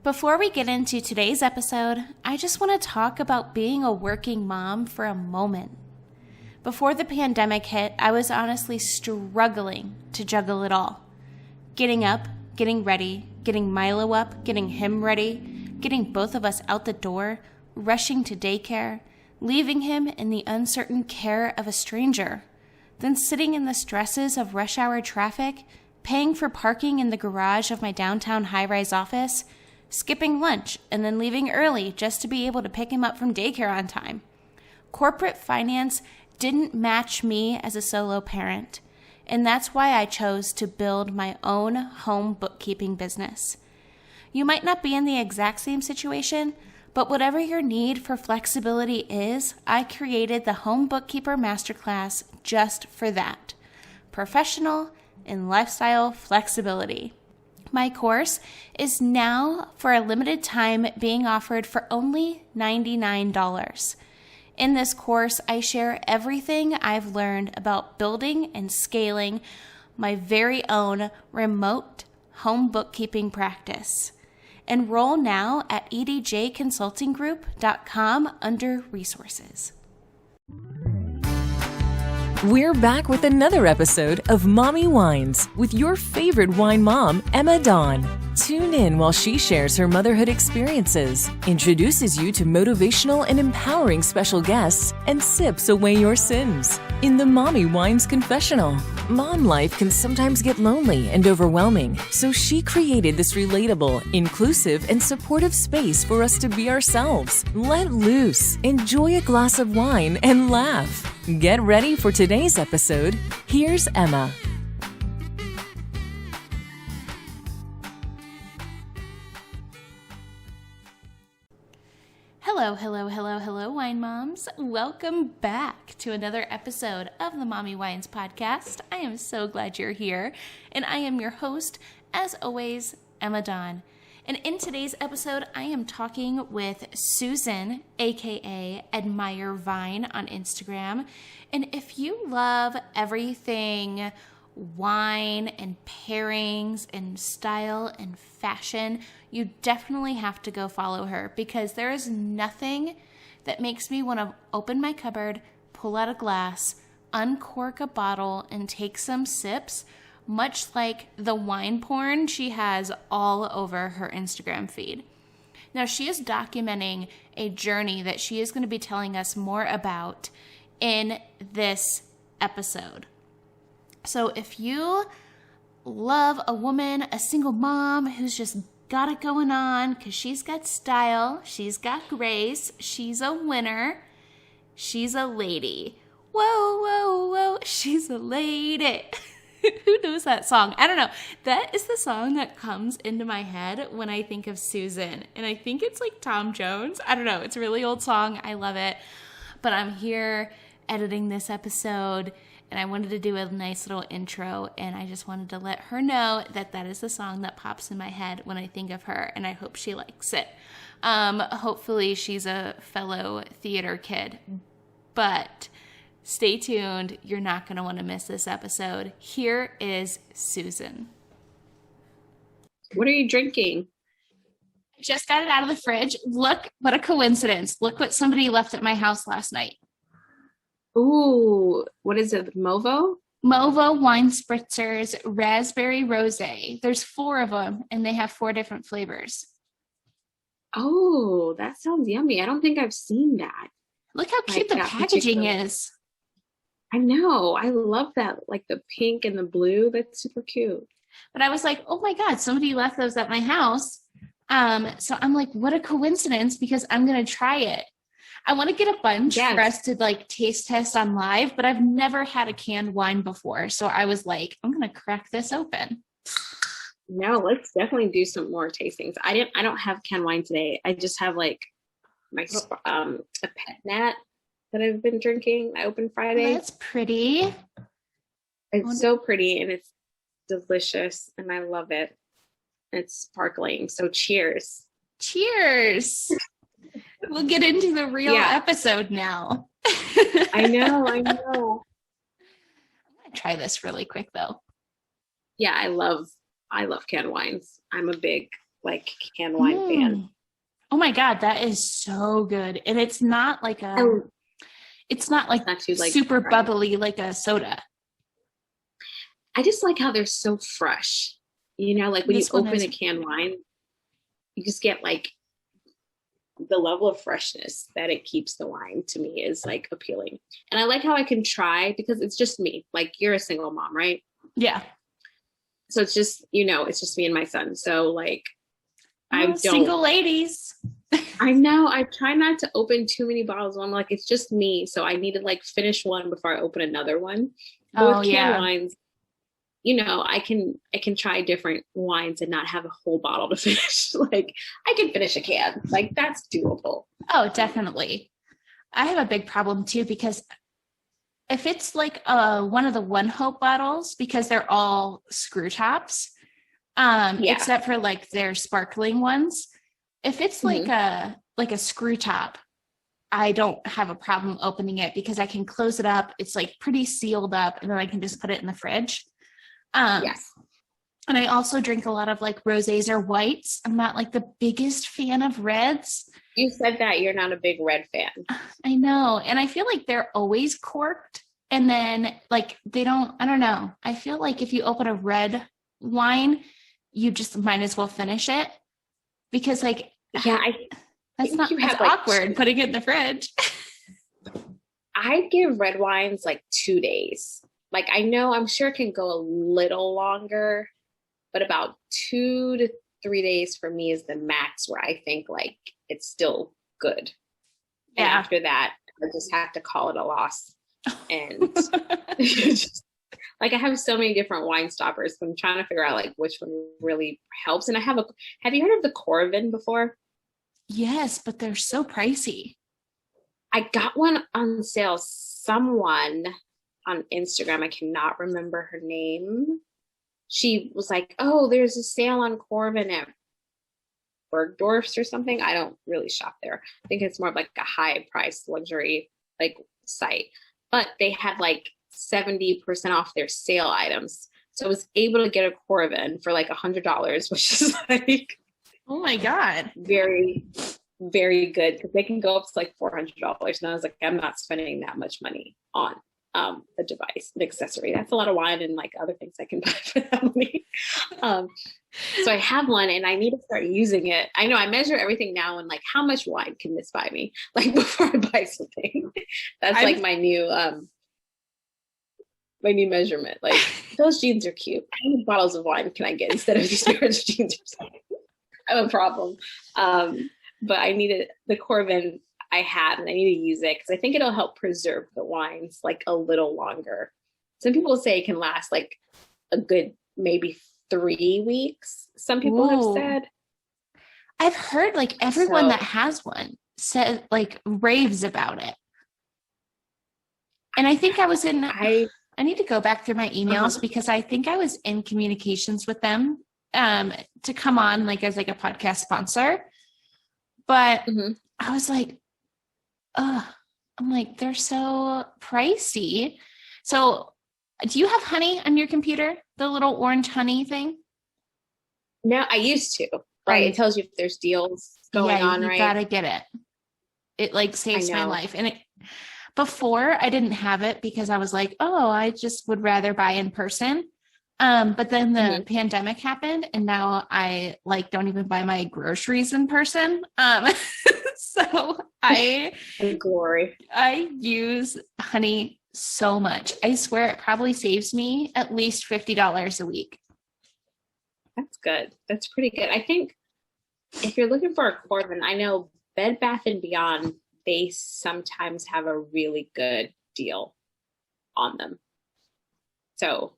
Before we get into today's episode, I just want to talk about being a working mom for a moment. Before the pandemic hit, I was honestly struggling to juggle it all. Getting up, getting ready, getting Milo up, getting him ready, getting both of us out the door, rushing to daycare, leaving him in the uncertain care of a stranger, then sitting in the stresses of rush hour traffic, paying for parking in the garage of my downtown high-rise office, skipping lunch, and then leaving early just to be able to pick him up from daycare on time. Corporate finance didn't match me as a solo parent, and that's why I chose to build my own home bookkeeping business. You might not be in the exact same situation, but whatever your need for flexibility is, I created the Home Bookkeeper Masterclass just for that. Professional and lifestyle flexibility. My course is now, for a limited time, being offered for only $99. In this course, I share everything I've learned about building and scaling my very own remote home bookkeeping practice. Enroll now at edjconsultinggroup.com under resources. We're back with another episode of Mommy Wines with your favorite wine mom, Emma Dawn. Tune in while she shares her motherhood experiences, introduces you to motivational and empowering special guests, and sips away your sins. In the Mommy Wines Confessional, mom life can sometimes get lonely and overwhelming, so she created this relatable, inclusive, and supportive space for us to be ourselves. Let loose, enjoy a glass of wine, and laugh. Get ready for today's episode. Here's Emma. Hello, wine moms. Welcome back to another episode of the Mommy Wines podcast. I am so glad you're here, and I am your host, as always, Emma Dawn. And in today's episode, I am talking with Susan, aka Admire Vine on Instagram. And if you love everything wine and pairings and style and fashion, you definitely have to go follow her, because there is nothing that makes me want to open my cupboard, pull out a glass, uncork a bottle, and take some sips, much like the wine porn she has all over her Instagram feed. Now, she is documenting a journey that she is going to be telling us more about in this episode. So if you love a woman, a single mom who's just got it going on, because she's got style, she's got grace, she's a winner, she's a lady. Whoa, she's a lady. Who knows that song? I don't know. That is the song that comes into my head when I think of Susan. And I think it's like Tom Jones. I don't know. It's a really old song. I love it. But I'm here editing this episode, and I wanted to do a nice little intro, and I just wanted to let her know that that is the song that pops in my head when I think of her, and I hope she likes it. Hopefully she's a fellow theater kid, but stay tuned. You're not going to want to miss this episode. Here is Susan. What are you drinking? I just got it out of the fridge. Look, what a coincidence. Look what somebody left at my house last night. Ooh, what is it? Movo? Movo wine spritzers, raspberry rosé. There's 4 of them, and they have 4 different flavors. Oh, that sounds yummy. I don't think I've seen that. Look how cute the packaging is. I know. I love that, like the pink and the blue. That's super cute. But I was like, oh my God, somebody left those at my house. So I'm like, what a coincidence, because I'm going to try it. I want to get a bunch for us to like taste test on live, but I've never had a canned wine before. So I was like, I'm going to crack this open. No, let's definitely do some more tastings. I don't have canned wine today. I just have like my a pet nat that I've been drinking. I opened Friday. That's pretty. It's so pretty, and it's delicious, and I love it. It's sparkling. So cheers. Cheers. We'll get into the real episode now. I know. I'm going to try this really quick though. Yeah, I love canned wines. I'm a big like canned wine fan. Oh my God, that is so good. And it's not like it's not too like super bubbly like a soda. I just like how they're so fresh. You know, like when you open a canned wine, you just get like the level of freshness that it keeps the wine, to me, is like appealing. And I like how I can try, because it's just me. Like, you're a single mom, right? Yeah. So it's just, you know, it's just me and my son. So like, I don't. Single ladies. I know. I try not to open too many bottles. I'm like, it's just me. So I need to like finish one before I open another one. But with canned wines, you know, I can try different wines and not have a whole bottle to finish. Like, I can finish a can. Like, that's doable. Oh, definitely. I have a big problem too, because if it's like one of the One Hope bottles, because they're all screw tops, except for like their sparkling ones. If it's like a screw top, I don't have a problem opening it, because I can close it up. It's like pretty sealed up, and then I can just put it in the fridge. Yes. And I also drink a lot of like rosés or whites. I'm not like the biggest fan of reds. You said that you're not a big red fan. I know. And I feel like they're always corked. And then like I don't know. I feel like if you open a red wine, you just might as well finish it, because like, that's not as awkward putting it in the fridge. I give red wines like 2 days. Like, I know, I'm sure it can go a little longer, but about 2 to 3 days for me is the max, where I think like it's still good. And after that, I just have to call it a loss. And just, like, I have so many different wine stoppers, so I'm trying to figure out like which one really helps. And have you heard of the Corvin before? Yes, but they're so pricey. I got one on sale. Someone on Instagram, I cannot remember her name, she was like, oh, there's a sale on Corvin at Bergdorf's or something. I don't really shop there. I think it's more of like a high price luxury like site, but they had like 70% off their sale items. So I was able to get a Corvin for like $100, which is like, oh my God, very, very good, because they can go up to like $400. And I was like, I'm not spending that much money on a device, an accessory. That's a lot of wine and like other things I can buy for that money. So I have one, and I need to start using it. I know I measure everything now, and like, how much wine can this buy me? Like, before I buy something, that's like my new measurement. Like, those jeans are cute. How many bottles of wine can I get instead of these pairs of jeans or something? I have a problem. But I needed the Corvin I had, and I need to use it because I think it'll help preserve the wines like a little longer. Some people say it can last like a good maybe 3 weeks. Some people have said. I've heard like everyone that has one says like raves about it. And I think I was in, I need to go back through my emails because I think I was in communications with them to come on like as like a podcast sponsor. But I was like, I'm like, they're so pricey. So do you have honey on your computer? The little orange honey thing? No, I used to. Right. It tells you if there's deals going on, right? You gotta get it. It like saves my life. And before I didn't have it because I was like, oh, I just would rather buy in person. But then the pandemic happened, and now I like don't even buy my groceries in person. So I use honey so much. I swear it probably saves me at least $50 a week. That's good. That's pretty good. I think if you're looking for a Corvin, I know Bed Bath & Beyond, they sometimes have a really good deal on them. So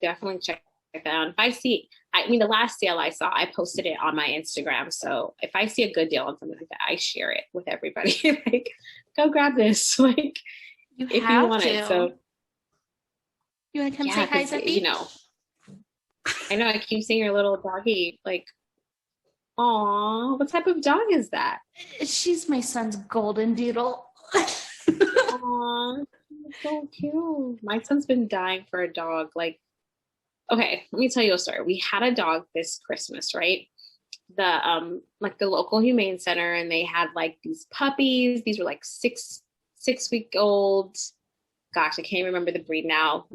definitely check that out. If I see, the last sale I saw, I posted it on my Instagram. So if I see a good deal on something like that, I share it with everybody. Like, go grab this. Like, if you want it. So you want to come say hi, Zippy? You know, I know I keep seeing your little doggy. Like, aw, what type of dog is that? She's my son's golden doodle. Aw, so cute. My son's been dying for a dog. Like, okay, let me tell you a story. We had a dog this Christmas, right? like the local humane center, and they had like these puppies. These were like 6 week old. Gosh, I can't remember the breed now.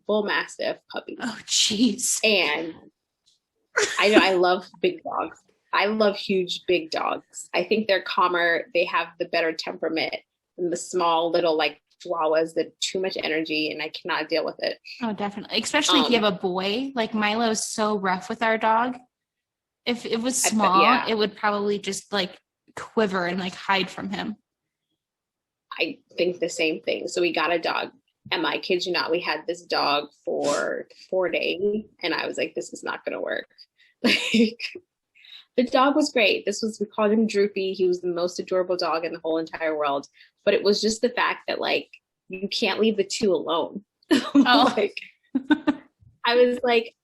Bull mastiff puppies. Oh, jeez. And I know I love big dogs. I love huge, big dogs. I think they're calmer. They have the better temperament than the small little like chihuahuas that too much energy, and I cannot deal with it. Oh, definitely. Especially if you have a boy. Like Milo's so rough with our dog. If it was small, it would probably just like quiver and like hide from him. I think the same thing. So we got a dog. And I kid you not, we had this dog for 4 days, and I was like, this is not going to work. Like, the dog was great. We called him Droopy. He was the most adorable dog in the whole entire world. But it was just the fact that, like, you can't leave the two alone. Oh. Like, I was like,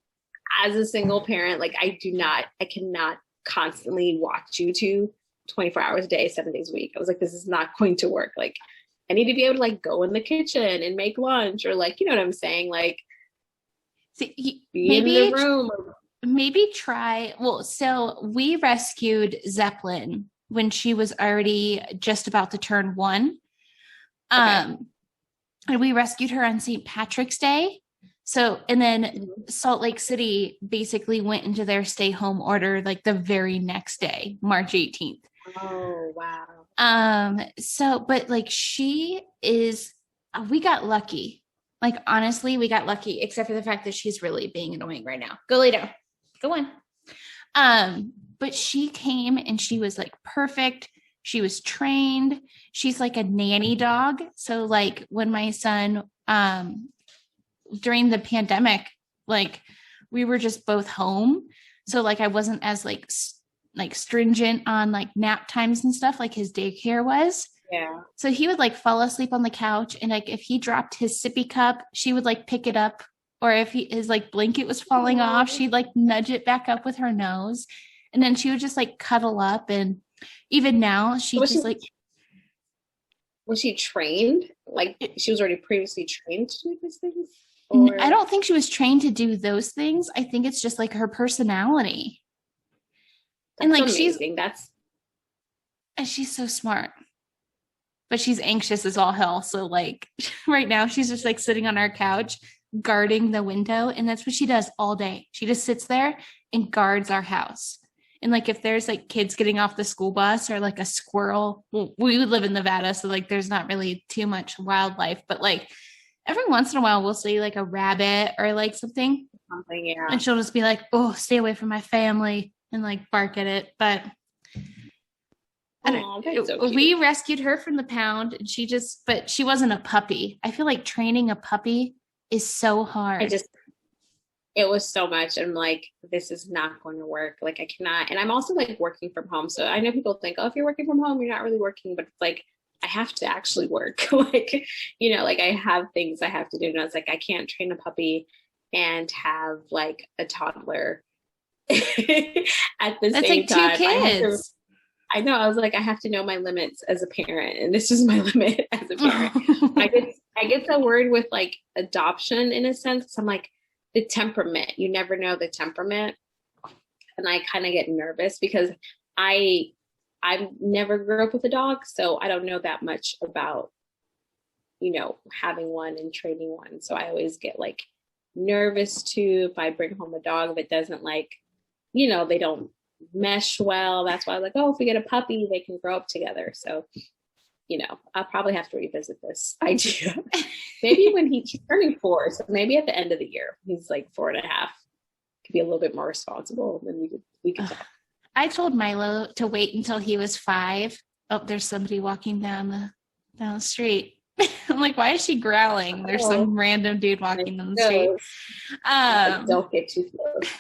as a single parent, like, I cannot constantly watch you two 24 hours a day, 7 days a week. I was like, this is not going to work. Like, I need to be able to like go in the kitchen and make lunch, or like, you know what I'm saying? Like, be maybe in the room. Maybe try. Well, so we rescued Zeppelin when she was already just about to turn 1. And we rescued her on St. Patrick's Day. So, and then Salt Lake City basically went into their stay home order like the very next day, March 18th. Oh, wow. So, but like we got lucky. Like, honestly, we got lucky, except for the fact that she's really being annoying right now. Go lay down. Go on. But she came and she was like perfect. She was trained. She's like a nanny dog. So like when my son, during the pandemic, like we were just both home. So like I wasn't as like stringent on like nap times and stuff like his daycare was. Yeah. So he would like fall asleep on the couch, and like if he dropped his sippy cup, she would like pick it up, or if his like blanket was falling off, she'd like nudge it back up with her nose, and then she would just like cuddle up. And even now was she trained? Like she was already previously trained to do these things? Or? I don't think she was trained to do those things. I think it's just like her personality. That's and like amazing. she's so smart, but she's anxious as all hell. So like right now she's just like sitting on our couch guarding the window, and that's what she does all day. She just sits there and guards our house. And like if there's like kids getting off the school bus or like a squirrel, well, we would live in Nevada, so like there's not really too much wildlife, but like every once in a while we'll see like a rabbit or like something, yeah. And she'll just be like, oh, stay away from my family, and like bark at it. But we rescued her from the pound, and but she wasn't a puppy. I feel like training a puppy is so hard. It was so much. I'm like, this is not going to work. Like I cannot. And I'm also like working from home. So I know people think, oh, if you're working from home, you're not really working, but it's like, I have to actually work. Like, you know, like I have things I have to do. And I was like, I can't train a puppy and have like a toddler at the That's same like time. 2 kids. I know. I was like, I have to know my limits as a parent, and this is my limit as a parent. I get so worried with like adoption in a sense. I'm like, the temperament. You never know the temperament, and I kind of get nervous because I never grew up with a dog, so I don't know that much about, you know, having one and training one. So I always get like nervous too if I bring home a dog that doesn't like, you know, they don't mesh well. That's why I was like, oh, if we get a puppy, they can grow up together. So, you know, I'll probably have to revisit this idea. Maybe when he's turning 4, so maybe at the end of the year, he's like 4.5, could be a little bit more responsible, and then we could talk. I told Milo to wait until he was 5. Oh, there's somebody walking down the street. I'm like, why is she growling? There's some random dude walking down the street. Don't get too close.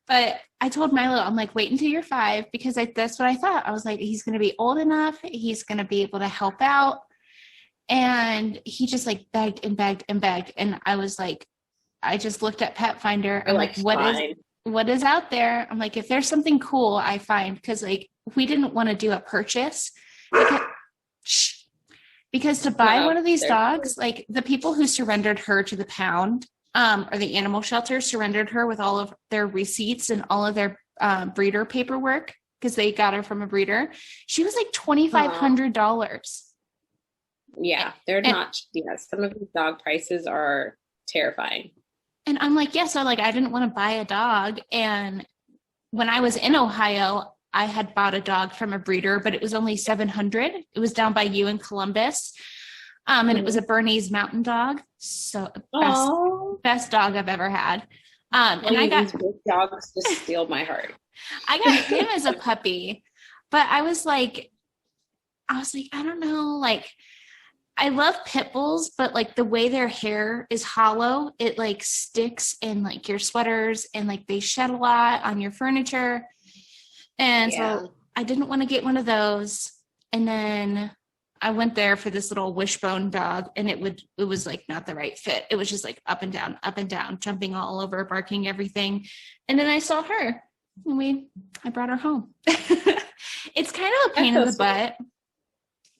But I told Milo, I'm like, wait until you're 5, because that's what I thought. I was like, he's going to be old enough. He's going to be able to help out. And he just like begged and begged and begged. And I was like, I just looked at Pet Finder. I'm like, what is out there? I'm like, if there's something cool, I find, because like we didn't want to do a purchase because to buy one of these dogs, like the people who surrendered her to the pound or the animal shelter surrendered her with all of their receipts and all of their breeder paperwork because they got her from a breeder. She was like $2,500. Yeah, they're not. Yeah, some of these dog prices are terrifying. And I'm like, yeah, so like I didn't want to buy a dog. And when I was in Ohio, I had bought a dog from a breeder, but it was only $700. It was down by you in Columbus. And it was a Bernese mountain dog. So best dog I've ever had. And I got these dogs just steal my heart. I got him as a puppy, but I was like, I don't know, like I love pit bulls, but like the way their hair is hollow, it like sticks in like your sweaters and like they shed a lot on your furniture. And so I didn't want to get one of those. And then I went there for this little wishbone dog and it was like not the right fit. It was just like up and down, jumping all over, barking everything. And then I saw her and I brought her home. It's kind of a pain in the butt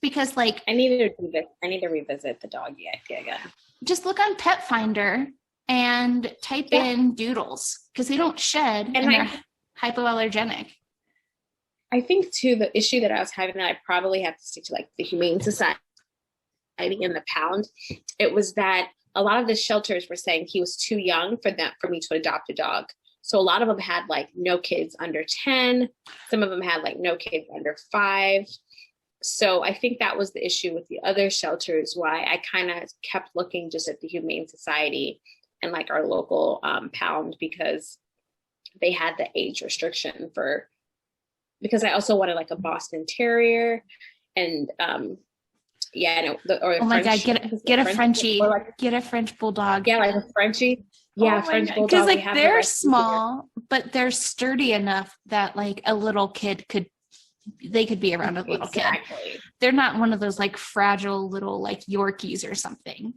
because like I need to revisit the dog again. Just look on Pet Finder and type in doodles because they don't shed and they're hypoallergenic. I think too, the issue that I was having that I probably have to stick to like the Humane Society and the Pound. It was that a lot of the shelters were saying he was too young for me to adopt a dog. So a lot of them had like no kids under 10. Some of them had like no kids under 5. So I think that was the issue with the other shelters, why I kind of kept looking just at the Humane Society and like our local Pound, because they had the age restriction because I also wanted like a Boston Terrier and oh my God, get a Frenchie, get a French bulldog. Yeah, like a Frenchie. Yeah, French bulldog. Because like they're small, but they're sturdy enough that like a little kid could be around a little kid. They're not one of those like fragile little like Yorkies or something.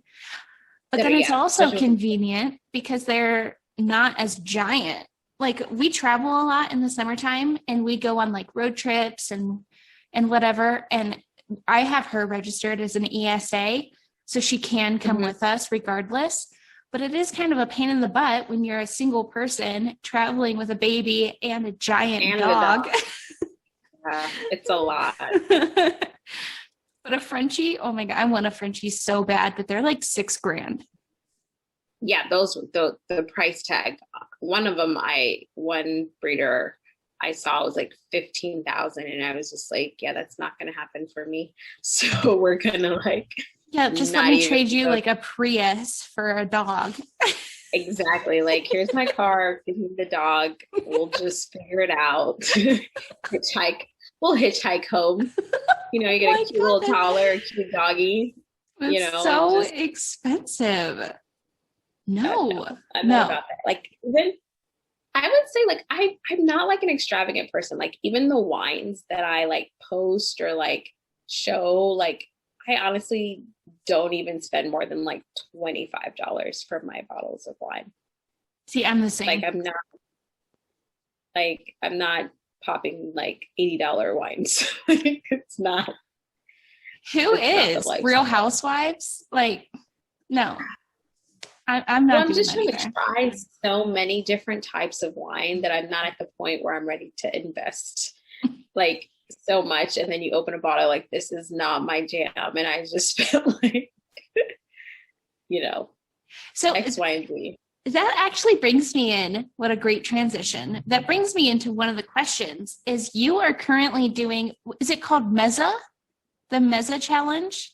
But then it's also convenient because they're not as giant. Like we travel a lot in the summertime and we go on like road trips and whatever. And I have her registered as an ESA, so she can come with us regardless. But it is kind of a pain in the butt when you're a single person traveling with a baby and a giant dog. It's a lot. But a Frenchie, oh my God, I want a Frenchie so bad, but they're like $6,000. Yeah, the price tag. One breeder I saw was like 15,000, and I was just like, yeah, that's not going to happen for me. So we're gonna like, just let me trade you like a Prius for a dog. Exactly. Like, here's my car, give me the dog. We'll just figure it out. We'll hitchhike home. You know, you get a cute little toddler, a cute doggy. It's so expensive. No, I know about that. Like, even I would say, like, I'm not like an extravagant person. Like, even the wines that I like post or like show, like, I honestly don't even spend more than like $25 for my bottles of wine. See, I'm the same. Like, I'm not popping like $80 wines. It's not. Who is Real Housewives? Like, no. I'm not. I'm just trying to try so many different types of wine that I'm not at the point where I'm ready to invest like so much. And then you open a bottle like, this is not my jam, and I just feel like, so X, Y, and Z. That actually brings me in. What a great transition. That brings me into one of the questions. Is you are currently doing? Is it called Mezza? The Mezza Challenge?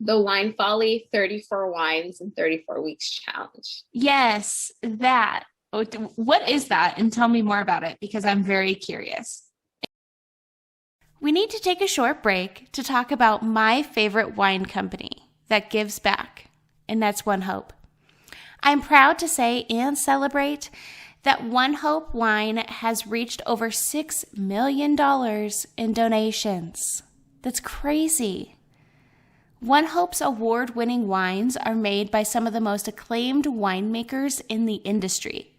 The Wine Folly 34 Wines in 34 Weeks Challenge. Yes, that. What is that? And tell me more about it, because I'm very curious. We need to take a short break to talk about my favorite wine company that gives back, and that's One Hope. I'm proud to say and celebrate that One Hope Wine has reached over $6 million in donations. That's crazy. One Hope's award-winning wines are made by some of the most acclaimed winemakers in the industry.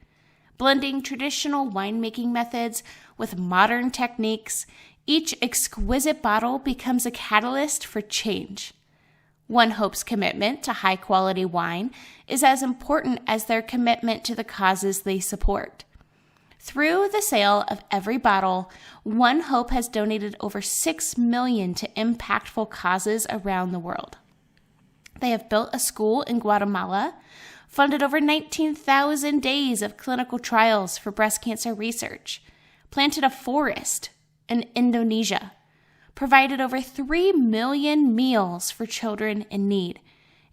Blending traditional winemaking methods with modern techniques, each exquisite bottle becomes a catalyst for change. One Hope's commitment to high quality wine is as important as their commitment to the causes they support. Through the sale of every bottle, One Hope has donated over $6 million to impactful causes around the world. They have built a school in Guatemala, funded over 19,000 days of clinical trials for breast cancer research, planted a forest in Indonesia, provided over 3 million meals for children in need,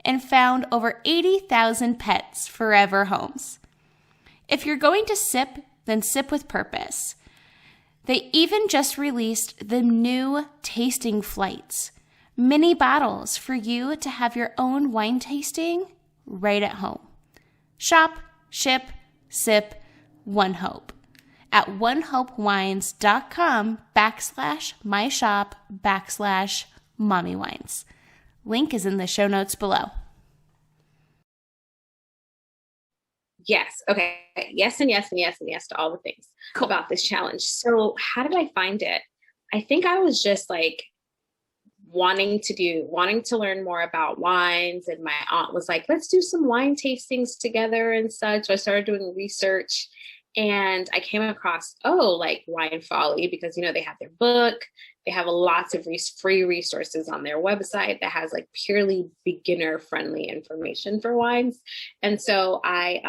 and found over 80,000 pets forever homes. If you're going to sip, then sip with purpose. They even just released the new tasting flights, mini bottles for you to have your own wine tasting right at home. Shop, ship, sip, One Hope at onehopewines.com/myshop/mommywines. Link is in the show notes below. Yes. Okay. Yes and yes and yes and yes to all the things about this challenge. So how did I find it? I think I was just like wanting to learn more about wines. And my aunt was like, let's do some wine tastings together and such. So I started doing research and I came across, like Wine Folly, because, they have their book. They have lots of free resources on their website that has like purely beginner friendly information for wines. And so I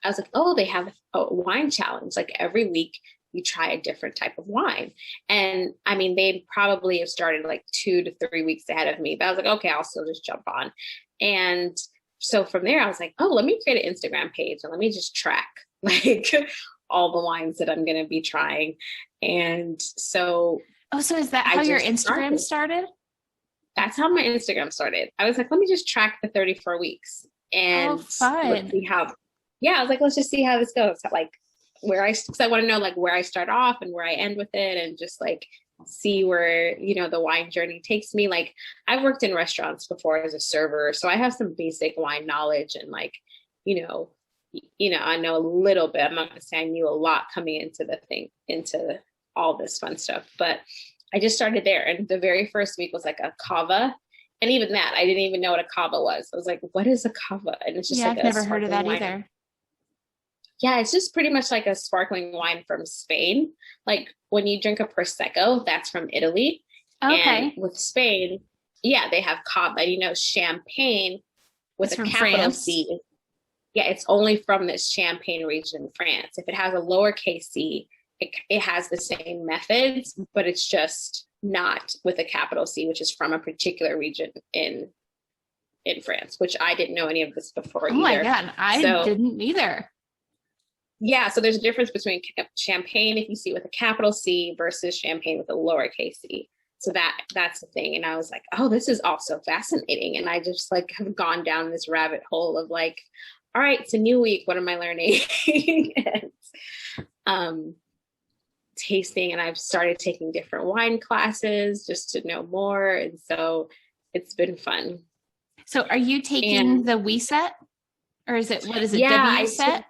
was like, they have a wine challenge. Like every week you try a different type of wine. And I mean, they probably have started like 2 to 3 weeks ahead of me, but I was like, okay, I'll still just jump on. And so from there I was like, let me create an Instagram page and let me just track like all the wines that I'm going to be trying. And so. So is that how your Instagram started? That's how my Instagram started. I was like, let me just track the 34 weeks and fun. Let's see how, I was like, let's just see how this goes. Like because I want to know like where I start off and where I end with it and just like see where, the wine journey takes me. Like I've worked in restaurants before as a server, so I have some basic wine knowledge and like, I know a little bit. I'm not going to say I knew a lot coming into all this fun stuff, but I just started there. And the very first week was like a cava. And even that, I didn't even know what a cava was. I was like, what is a cava? And it's just like I've never heard of that either. Yeah, it's just pretty much like a sparkling wine from Spain. Like when you drink a Prosecco, that's from Italy. Okay. And with Spain, they have cava. Champagne with a capital France. C. Yeah, it's only from this Champagne region in France. If it has a lowercase c, it has the same methods, but it's just not with a capital C, which is from a particular region in France, which I didn't know any of this before either. Oh my God, I didn't either. Yeah, so there's a difference between champagne, if you see with a capital C, versus champagne with a lowercase c. So that's the thing. And I was like, this is also fascinating. And I just like have gone down this rabbit hole of like, all right, it's a new week. What am I learning? and, tasting, and I've started taking different wine classes just to know more. And so it's been fun. So are you taking the WSET or what is it? Yeah, WSET?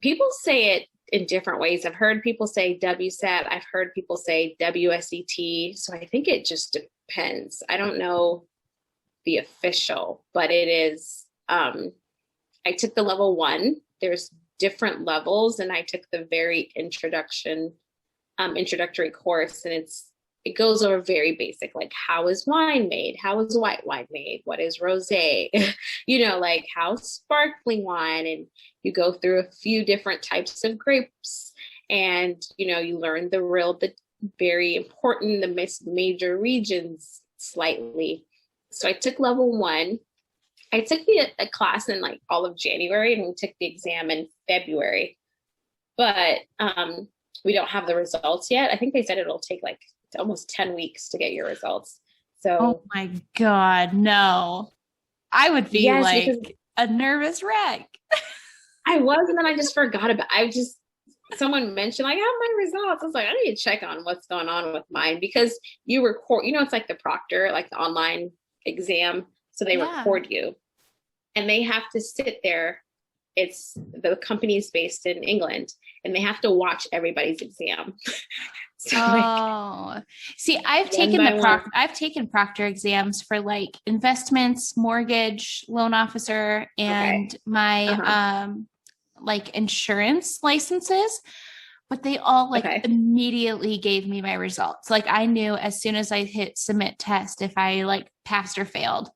People say it in different ways. I've heard people say WSET. I've heard people say WSET. So I think it just depends. I don't know the official, but it is, I took the level 1. There's different levels, and I took the very introductory course, and it goes over very basic, like how is wine made, how is white wine made, what is rosé, like how sparkling wine, and you go through a few different types of grapes, and you learn the very important, the major regions slightly. So I took level 1. I took a class in like all of January, and we took the exam in February, but we don't have the results yet. I think they said it'll take like almost 10 weeks to get your results. So, oh my God, no, I would be like a nervous wreck. I was, and then I just forgot about. Someone mentioned like, I have my results. I was like, I need to check on what's going on with mine, because you record. It's like the proctor, like the online exam. So they record you, and they have to sit there. The company is based in England, and they have to watch everybody's exam. So Oh, see, I've taken proctor exams for like investments, mortgage, loan officer, and my like insurance licenses, but they all like immediately gave me my results. Like I knew as soon as I hit submit test if I like passed or failed.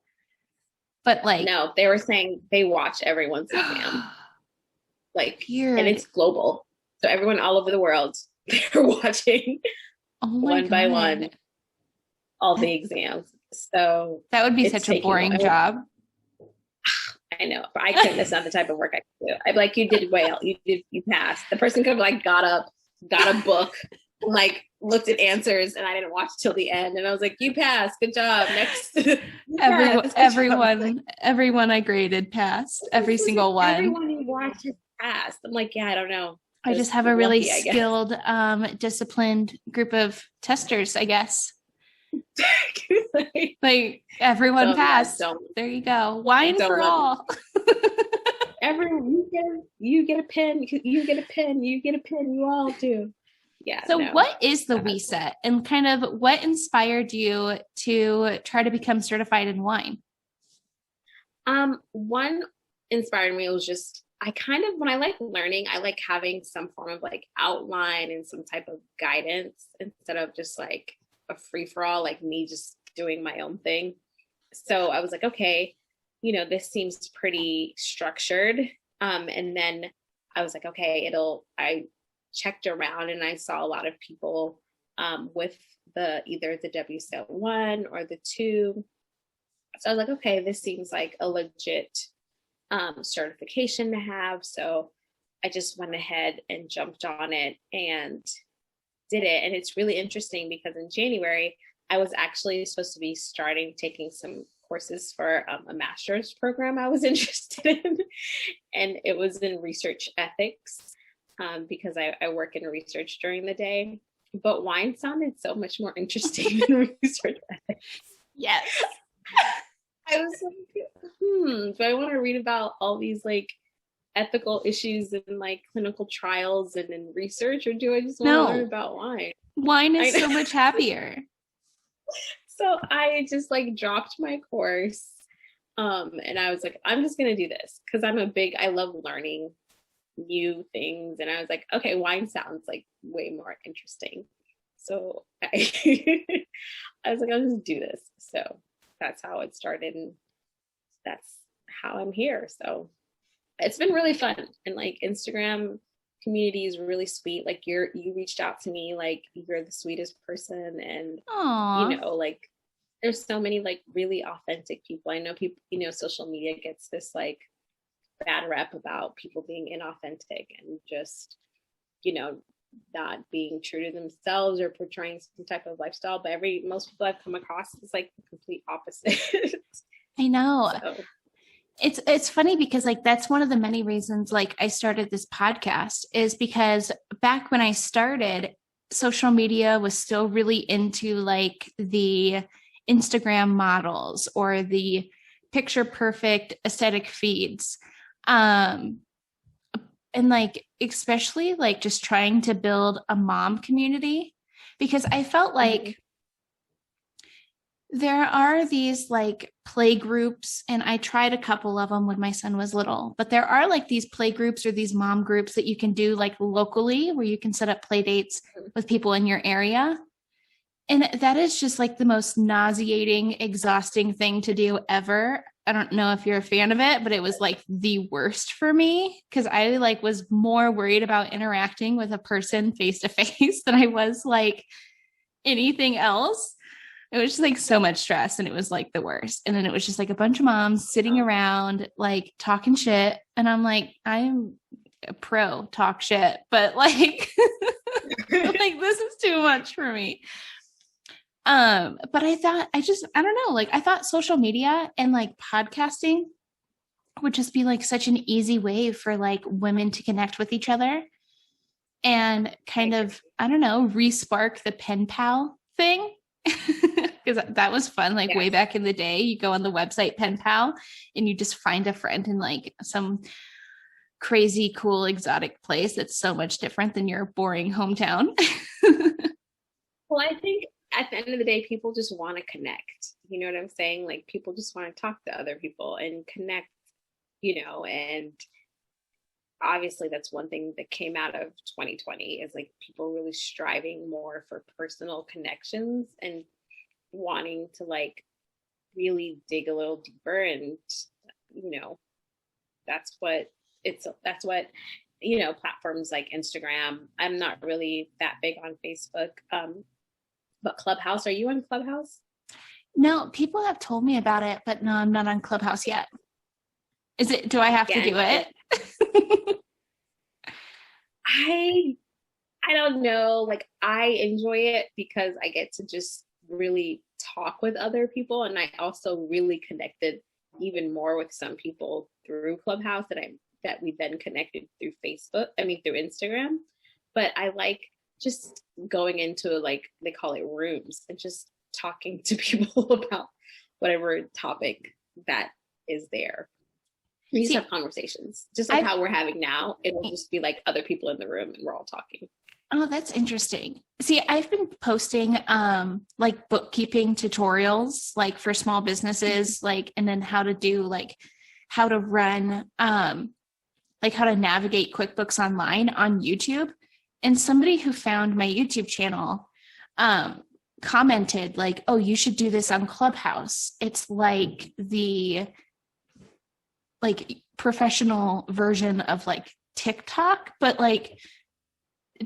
But like no, they were saying they watch everyone's exam. Like, weird. And it's global. So everyone all over the world, they're watching one by one all the exams. So that would be such a boring job. I know, but I couldn't. That's not the type of work I could do. I'd be like, you did well. You passed. The person could have like got up, got a book, and, like looked at answers, and I didn't watch till the end. And I was like, you passed. Good job. Next. Everyone I graded passed. Every single one. Everyone you watched passed. I'm like, yeah, I don't know. I just have a really skilled, disciplined group of testers, I guess. Like everyone passed. There you go. Wine for all. Everyone, you get a pen. You get a pen. You get a pen. You all do. Yeah. So what is the WeSet, and kind of what inspired you to try to become certified in wine? One inspired me was just, when I like learning, I like having some form of like outline and some type of guidance instead of just like a free for all, like me just doing my own thing. So I was like, okay, this seems pretty structured. And then I was like, okay, I checked around and I saw a lot of people with either the WSET 1 or the 2. So I was like, okay, this seems like a legit certification to have. So I just went ahead and jumped on it and did it. And it's really interesting because in January, I was actually supposed to be taking some courses for a master's program I was interested in. And it was in research ethics because I work in research during the day. But wine sounded so much more interesting than research ethics. Yes. I was like, do I want to read about all these like ethical issues in like clinical trials and in research, or do I just want to learn about wine? Wine is so much happier. So I just like dropped my course. And I was like, I'm just going to do this because I love learning new things. And I was like, okay, wine sounds like way more interesting. So I was like, I'll just do this. So that's how it started. And that's how I'm here. So it's been really fun. And like Instagram community is really sweet. Like you reached out to me, like you're the sweetest person. And, like there's so many like really authentic people. I know people, social media gets this like bad rep about people being inauthentic and just, not being true to themselves or portraying some type of lifestyle. But most people I've come across is like the complete opposite. I know. So. It's funny because like that's one of the many reasons like I started this podcast is because back when I started, social media was still really into like the Instagram models or the picture perfect aesthetic feeds. And like, especially like just trying to build a mom community, because I felt like there are these like play groups, and I tried a couple of them when my son was little, but there are like these play groups or these mom groups that you can do like locally where you can set up play dates with people in your area. And that is just like the most nauseating, exhausting thing to do ever. I don't know if you're a fan of it, but it was like the worst for me because I like was more worried about interacting with a person face to face than I was like anything else. It was just like so much stress and it was like the worst. And then it was just like a bunch of moms sitting around like talking shit. And I'm like, I'm a pro talk shit, but like, like this is too much for me. But I don't know, like I thought social media and like podcasting would just be like such an easy way for like women to connect with each other and kind of, I don't know, re-spark the pen pal thing. Because that was fun. Like way back in the day, you go on the website pen pal and you just find a friend in like some crazy, cool, exotic place that's so much different than your boring hometown. Well, I think at the end of the day, people just want to connect. You know what I'm saying? Like people just want to talk to other people and connect, and obviously that's one thing that came out of 2020 is like people really striving more for personal connections and wanting to like really dig a little deeper. And, you know, that's what platforms like Instagram. I'm not really that big on Facebook. But Clubhouse, are you on Clubhouse? No, people have told me about it, but no, I'm not on Clubhouse yet. Do I have to do it? I don't know. Like I enjoy it because I get to just really talk with other people. And I also really connected even more with some people through Clubhouse that we then connected through through Instagram. But I like just going into like, they call it rooms and just talking to people about whatever topic that is there. We used to have conversations, just like how we're having now. It'll just be like other people in the room and we're all talking. Oh, that's interesting. See, I've been posting like bookkeeping tutorials, like for small businesses, like, and then how to do like how to run, like how to navigate QuickBooks Online on YouTube. And somebody who found my YouTube channel commented like, oh, you should do this on Clubhouse. It's like the professional version of like TikTok, but like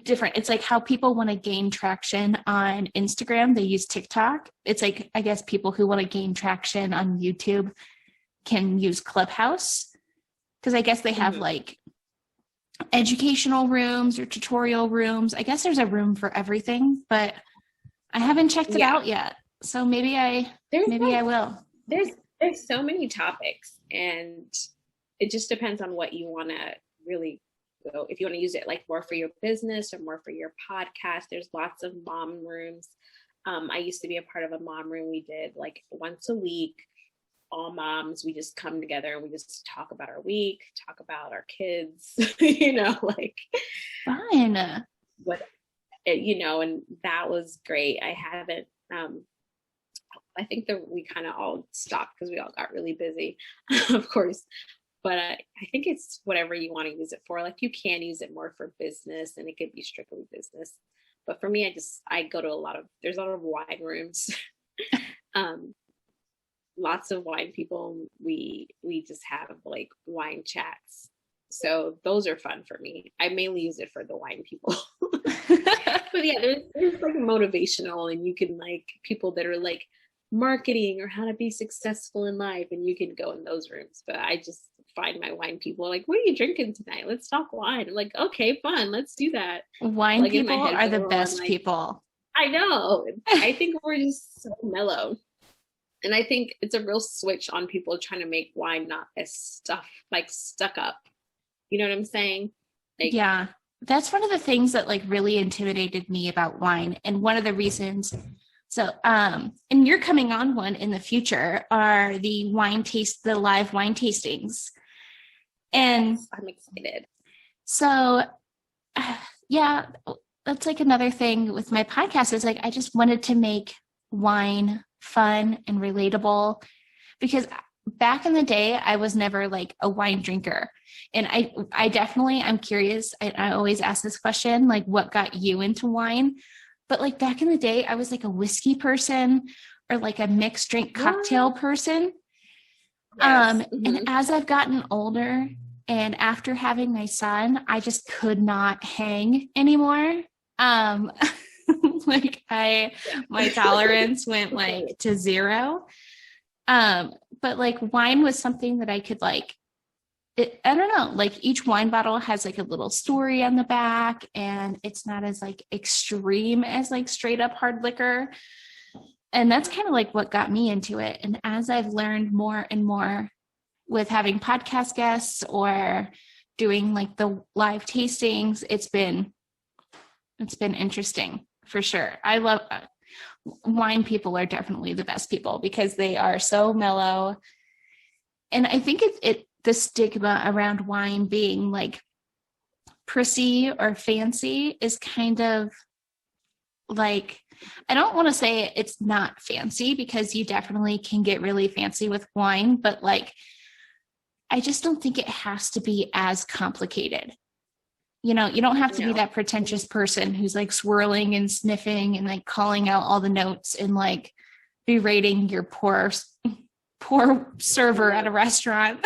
different. It's like how people want to gain traction on Instagram, they use TikTok. It's like, I guess people who want to gain traction on YouTube can use Clubhouse, because I guess they have like educational rooms or tutorial rooms. I guess there's a room for everything, but I haven't checked it out yet. So maybe I will. There's so many topics, and it just depends on what you want to really go. If you want to use it like more for your business or more for your podcast, there's lots of mom rooms. I used to be a part of a mom room. We did like once a week, all moms, we just come together and we just talk about our week, talk about our kids, like fun. And that was great. I haven't, I think that we kind of all stopped because we all got really busy, of course. But I think it's whatever you want to use it for. Like you can use it more for business, and it could be strictly business. But for me, I go to there's a lot of wine rooms, lots of wine people. We just have like wine chats. So those are fun for me. I mainly use it for the wine people. But yeah, there's like motivational, and you can like people that are like marketing or how to be successful in life, and you can go in those rooms. But I just find my wine people like, what are you drinking tonight? Let's talk wine. I'm like, okay, fun, let's do that. Wine like people are the best people. I know. I think we're just so mellow. And I think it's a real switch on people trying to make wine not as stuck up. You know what I'm saying? Like, yeah. That's one of the things that like really intimidated me about wine. And one of the reasons, and you're coming on one in the future, are the live wine tastings. And yes, I'm excited. So, yeah, that's like another thing with my podcast is like, I just wanted to make wine fun and relatable, because back in the day, I was never like a wine drinker. And I definitely, I'm curious. I always ask this question, like, what got you into wine? But like back in the day, I was like a whiskey person or like a mixed drink cocktail person. Yes. And as I've gotten older and after having my son, I just could not hang anymore. Like my tolerance went like to zero. But like wine was something that I could like, I don't know, like each wine bottle has like a little story on the back, and it's not as like extreme as like straight up hard liquor. And that's kind of like what got me into it. And as I've learned more and more with having podcast guests or doing like the live tastings, it's been interesting for sure. I love wine people are definitely the best people because they are so mellow. And I think the stigma around wine being like prissy or fancy is kind of like, I don't want to say it's not fancy, because you definitely can get really fancy with wine, but like, I just don't think it has to be as complicated. You know, you don't have to be that pretentious person who's like swirling and sniffing and like calling out all the notes and like berating your poor server at a restaurant.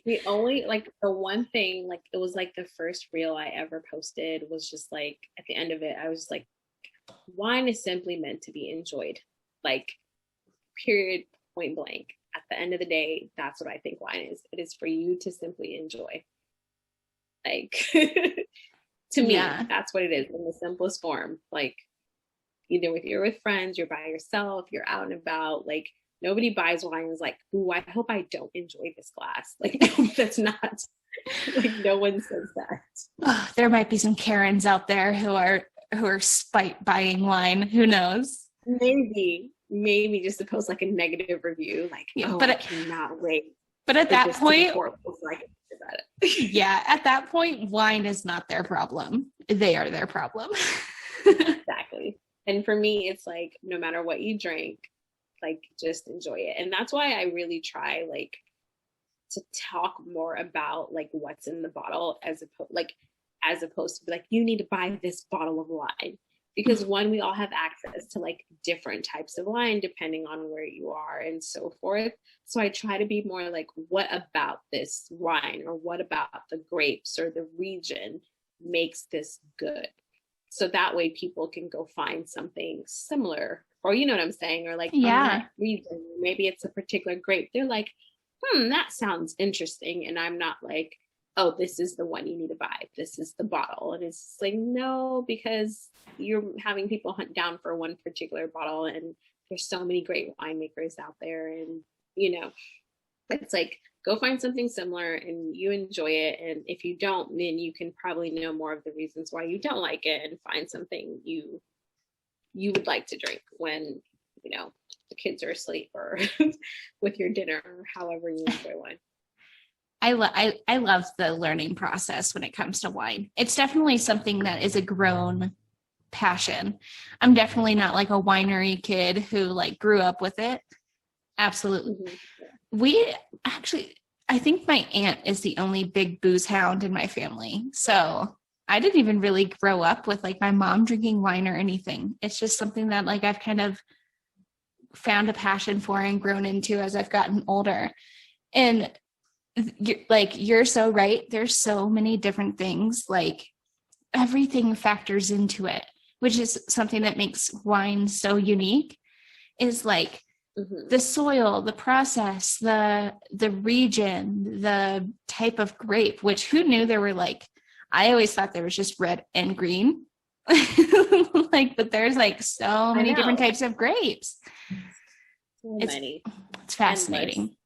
The only, like, the one thing, like, it was like the first reel I ever posted was just like, at the end of it, I was like, wine is simply meant to be enjoyed, like, period, point blank. At the end of the day, that's what I think wine is. It is for you to simply enjoy. Like, to me, that's what it is in the simplest form. Like, either you're with friends, you're by yourself, you're out and about. Like, nobody buys wine and is like, ooh, I hope I don't enjoy this glass. Like, that's not, like, no one says that. Oh, there might be some Karens out there who are spite buying wine. Who knows? Maybe just to post like a negative review, like, I cannot wait. But at that point, yeah, at that point, wine is not their problem. They are their problem. Exactly. And for me, it's like, no matter what you drink, like, just enjoy it. And that's why I really try, like, to talk more about like what's in the bottle as opposed to be like, you need to buy this bottle of wine. Because one, we all have access to like different types of wine depending on where you are and so forth. So I try to be more like, what about this wine, or what about the grapes or the region makes this good? So that way people can go find something similar, or, you know what I'm saying? Or like, from that region, maybe it's a particular grape. They're like, that sounds interesting. And I'm not like, oh, this is the one you need to buy. This is the bottle. And it's like, no, because you're having people hunt down for one particular bottle, and there's so many great winemakers out there. And, you know, it's like, go find something similar and you enjoy it. And if you don't, then you can probably know more of the reasons why you don't like it, and find something you would like to drink when, you know, the kids are asleep, or with your dinner, or however you enjoy wine. I love the learning process when it comes to wine. It's definitely something that is a grown passion. I'm definitely not like a winery kid who like grew up with it. Absolutely. Mm-hmm. I think my aunt is the only big booze hound in my family. So I didn't even really grow up with like my mom drinking wine or anything. It's just something that like I've kind of found a passion for and grown into as I've gotten older. And you're so right. There's so many different things, like everything factors into it, which is something that makes wine so unique, is like the soil, the process, the region, the type of grape, which who knew there were like, I always thought there was just red and green. Like, but there's like so many different types of grapes. So many. It's fascinating.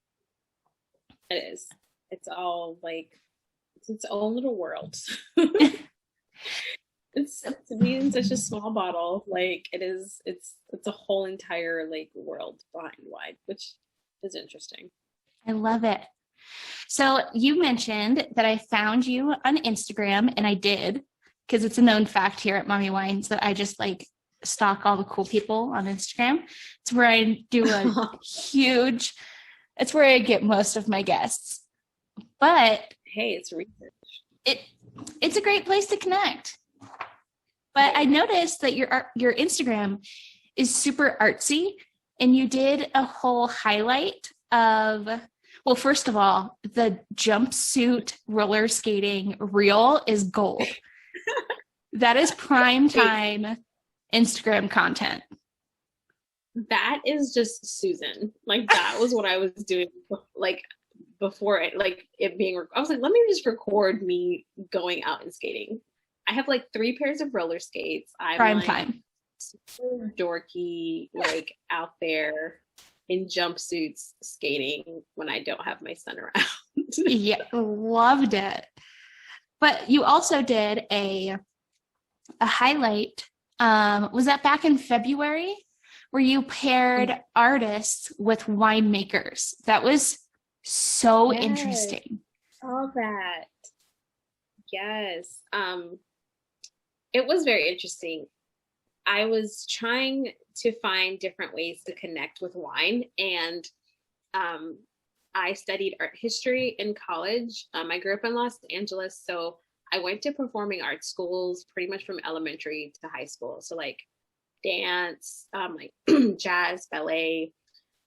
It is. It's all like, it's its own little world. It's to be in such a small bottle, like it's a whole entire like world behind wine, which is interesting. I love it. So you mentioned that I found you on Instagram, and I did, because it's a known fact here at Mommy Wines that I just like stalk all the cool people on Instagram. It's where I do it's where I get most of my guests. But hey, it's research. It's a great place to connect. But I noticed that your Instagram is super artsy, and you did a whole highlight of, well, first of all, the jumpsuit roller skating reel is gold. That is prime time Instagram content. That is just Susan. Like, that was what I was doing, like, before it, like, it being, I was like, let me just record me going out and skating. I have like 3 pairs of roller skates. I'm prime like, time. super dorky, like out there in jumpsuits skating when I don't have my son around. Yeah, loved it. But you also did a highlight. Was that back in February, where you paired artists with winemakers? That was so interesting. All that. Yes. It was very interesting. I was trying to find different ways to connect with wine, and I studied art history in college. I grew up in Los Angeles, so I went to performing arts schools pretty much from elementary to high school. So like dance, like jazz, ballet.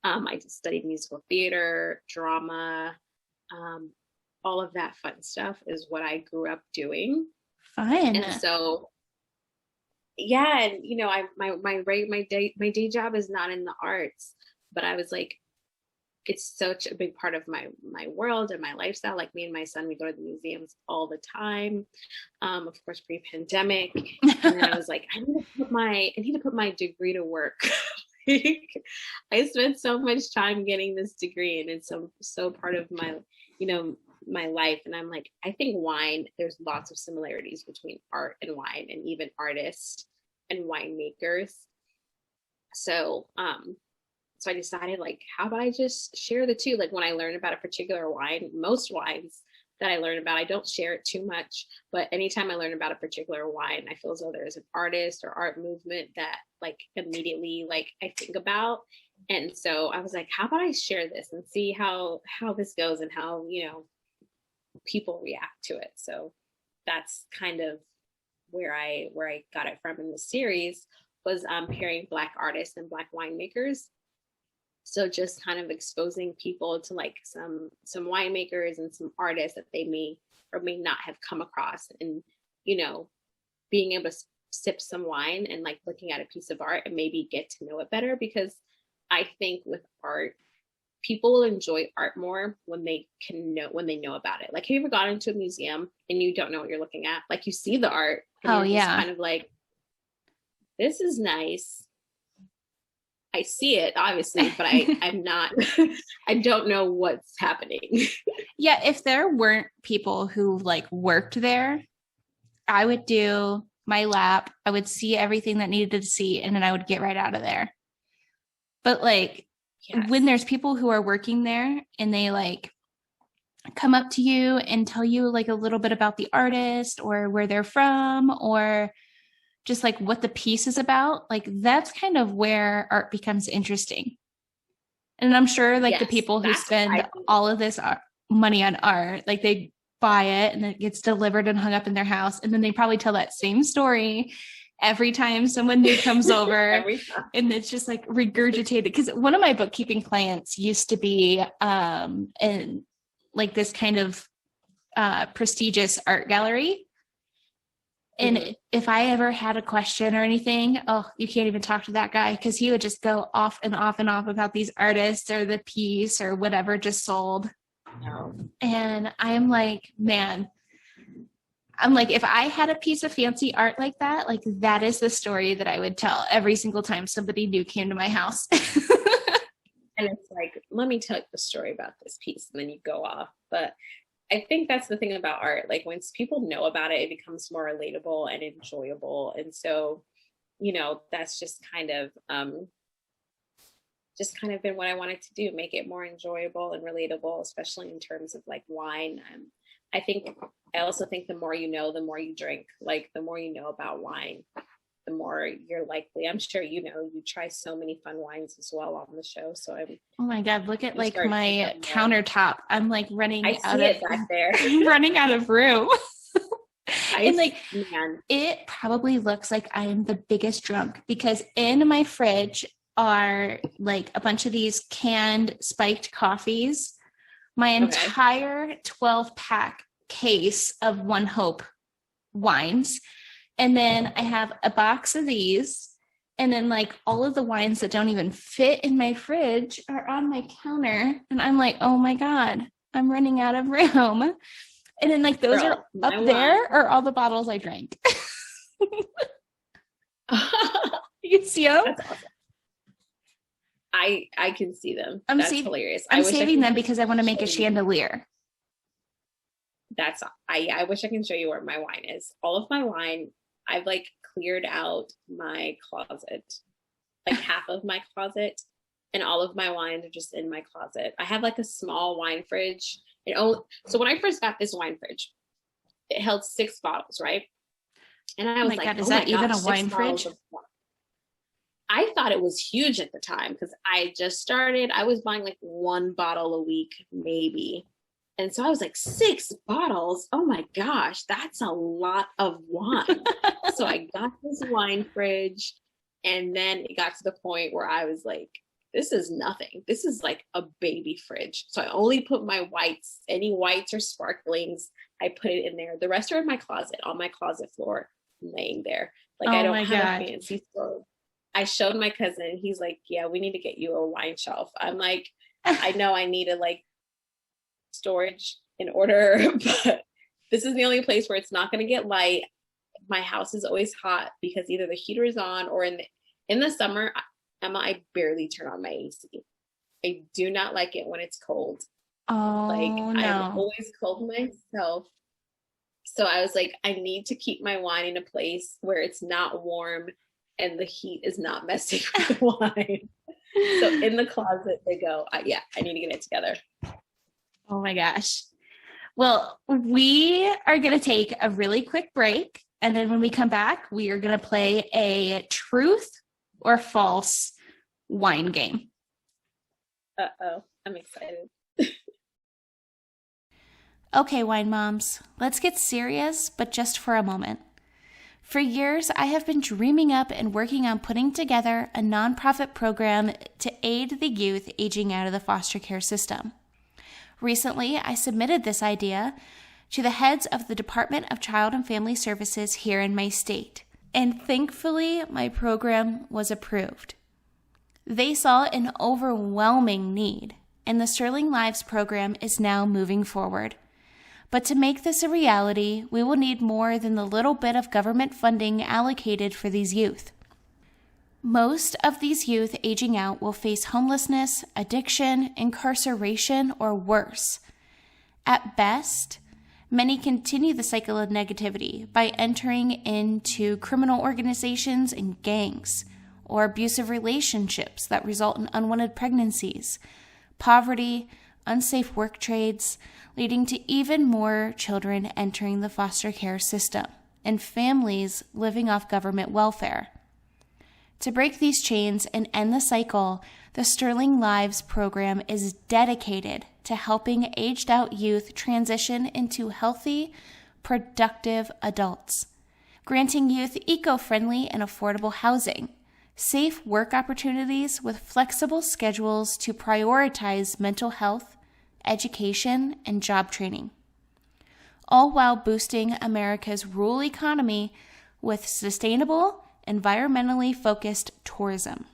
I just studied musical theater, drama, all of that fun stuff is what I grew up doing. Fun. And so, yeah, and you know, my day job is not in the arts, but I was like, it's such a big part of my world and my lifestyle. Like me and my son, we go to the museums all the time. Of course, pre-pandemic, and then I was like, I need to put my degree to work. I spent so much time getting this degree, and it's so part of my, you know, my life. And I'm like, I think wine, there's lots of similarities between art and wine, and even artists and winemakers. So so I decided, like, how about I just share the two? Like when I learn about a particular wine, most wines that I learn about, I don't share it too much, but anytime I learn about a particular wine, I feel as though there's an artist or art movement that like immediately like I think about. And so I was like, how about I share this and see how this goes and how, you know, people react to it. So that's kind of where I got it from in the series, was pairing Black artists and Black winemakers. So just kind of exposing people to like some winemakers and some artists that they may or may not have come across, and, you know, being able to sip some wine and like looking at a piece of art and maybe get to know it better. Because I think with art, people will enjoy art more when they know about it. Like, have you ever gone into a museum and you don't know what you're looking at? Like, you see the art and oh you're yeah, just kind of like, this is nice. I see it obviously, but I'm not, I don't know what's happening. yeah. If there weren't people who like worked there, I would do my lap. I would see everything that needed to see, and then I would get right out of there. But like, yes, when there's people who are working there and they like come up to you and tell you like a little bit about the artist or where they're from, or just like what the piece is about, like that's kind of where art becomes interesting. And I'm sure like the people who spend all of this money on art, like they buy it and it gets delivered and hung up in their house, and then they probably tell that same story every time someone new comes over. And it's just like regurgitated. Because one of my bookkeeping clients used to be in like this kind of prestigious art gallery. And if I ever had a question or anything, oh, you can't even talk to that guy, because he would just go off and off and off about these artists or the piece or whatever just sold. No. And I'm like, man, if I had a piece of fancy art like that is the story that I would tell every single time somebody new came to my house. And it's like, let me tell you the story about this piece, and then you go off. But I think that's the thing about art. Like, once people know about it, it becomes more relatable and enjoyable. And so, you know, that's just kind of been what I wanted to do, make it more enjoyable and relatable, especially in terms of like wine. I also think the more you know, the more you drink. Like, the more you know about wine, the more you're likely, I'm sure, you know, you try so many fun wines as well on the show. So oh my God, look at like my countertop. I'm like running out of back there. I'm running out of room. And like, man, it probably looks like I am the biggest drunk, because in my fridge are like a bunch of these canned spiked coffees, my entire 12-pack case of One Hope wines. And then I have a box of these, and then like all of the wines that don't even fit in my fridge are on my counter. And I'm like, oh my God, I'm running out of room. And then like those are up there are all the bottles I drank. You can see them? That's awesome. I can see them. That's hilarious. I'm saving them because I want to make a chandelier. I wish I can show you where my wine is. All of my wine, I've like cleared out my closet, like half of my closet, and all of my wines are just in my closet. I have like a small wine fridge. So when I first got this wine fridge, it held 6 bottles, right? And I was like, God, is that even a wine fridge? I thought it was huge at the time because I just started. I was buying like 1 bottle a week, maybe. And so I was like, 6 bottles? Oh my gosh, that's a lot of wine. So I got this wine fridge, and then it got to the point where I was like, this is nothing. This is like a baby fridge. So I only put my whites, any whites or sparklings, I put it in there. The rest are in my closet, on my closet floor, laying there. Like, I don't have a fancy storage. I showed my cousin. He's like, yeah, we need to get you a wine shelf. I'm like, I know I need a like storage in order, but this is the only place where it's not going to get light. My house is always hot because either the heater is on, or in the summer, Emma, I barely turn on my AC. I do not like it when it's cold. Oh, like, no. I'm always cold myself. So I was like, I need to keep my wine in a place where it's not warm and the heat is not messing with the wine. So in the closet they go. I need to get it together. Oh my gosh. Well, we are going to take a really quick break. And then when we come back, we are going to play a truth or false wine game. Uh-oh, I'm excited. Okay, wine moms, let's get serious, but just for a moment. For years, I have been dreaming up and working on putting together a nonprofit program to aid the youth aging out of the foster care system. Recently, I submitted this idea to the heads of the Department of Child and Family Services here in my state, and thankfully, my program was approved. They saw an overwhelming need, and the Sterling Lives program is now moving forward. But to make this a reality, we will need more than the little bit of government funding allocated for these youth. Most of these youth aging out will face homelessness, addiction, incarceration, or worse. At best, many continue the cycle of negativity by entering into criminal organizations and gangs, or abusive relationships that result in unwanted pregnancies, poverty, unsafe work trades, leading to even more children entering the foster care system and families living off government welfare. To break these chains and end the cycle, the Sterling Lives program is dedicated to helping aged out youth transition into healthy, productive adults, granting youth eco-friendly and affordable housing, safe work opportunities with flexible schedules to prioritize mental health, education, and job training, all while boosting America's rural economy with sustainable, environmentally focused tourism.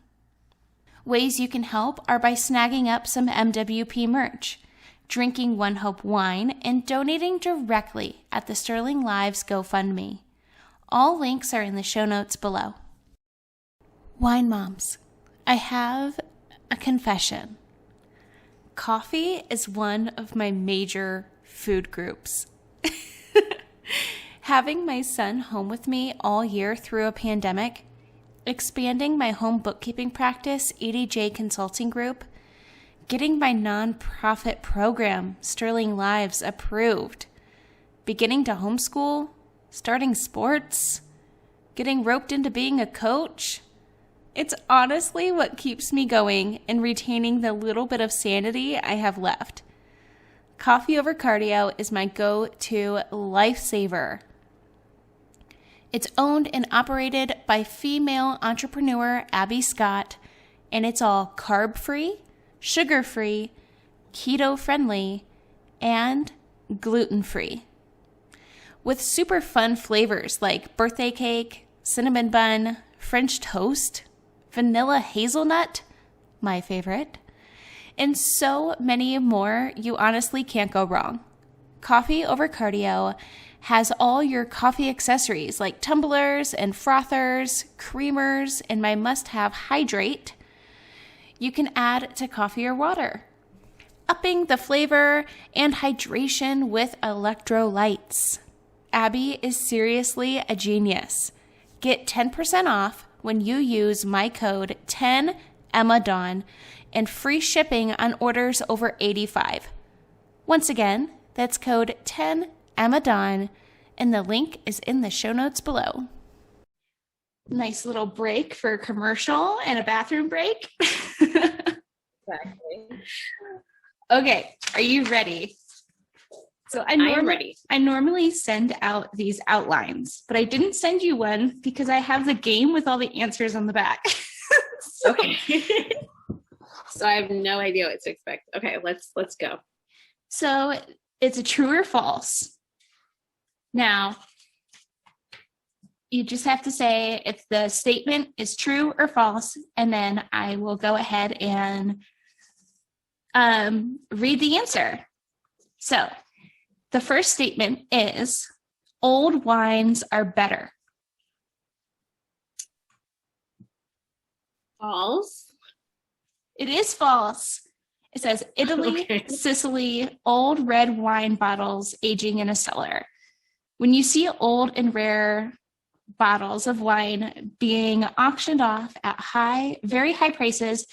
Ways you can help are by snagging up some MWP merch, drinking One Hope wine, and donating directly at the Sterling Lives GoFundMe. All links are in the show notes below. Wine moms, I have a confession. Coffee is one of my major food groups. Having my son home with me all year through a pandemic, expanding my home bookkeeping practice, EDJ Consulting Group, getting my nonprofit program, Sterling Lives, approved, beginning to homeschool, starting sports, getting roped into being a coach. It's honestly what keeps me going and retaining the little bit of sanity I have left. Coffee over cardio is my go-to lifesaver. It's owned and operated by female entrepreneur Abby Scott, and it's all carb-free, sugar-free, keto-friendly, and gluten-free. With super fun flavors like birthday cake, cinnamon bun, French toast, vanilla hazelnut, my favorite, and so many more, you honestly can't go wrong. Coffee over cardio has all your coffee accessories like tumblers and frothers, creamers, and my must-have hydrate you can add to coffee or water, upping the flavor and hydration with electrolytes. Abby is seriously a genius. Get 10% off when you use my code 10EMMADAWN and free shipping on orders over $85. Once again, that's code 10EMMADAWN, and the link is in the show notes below. Nice little break for a commercial and a bathroom break. Exactly. Okay, are you ready? So I am ready. I normally send out these outlines, but I didn't send you one because I have the game with all the answers on the back. Okay. So I have no idea what to expect. Okay, let's go. So it's a true or false. Now, you just have to say if the statement is true or false, and then I will go ahead and read the answer. So the first statement is old wines are better. False. It is false. It says Italy, okay. Sicily, old red wine bottles aging in a cellar. When you see old and rare bottles of wine being auctioned off at very high prices,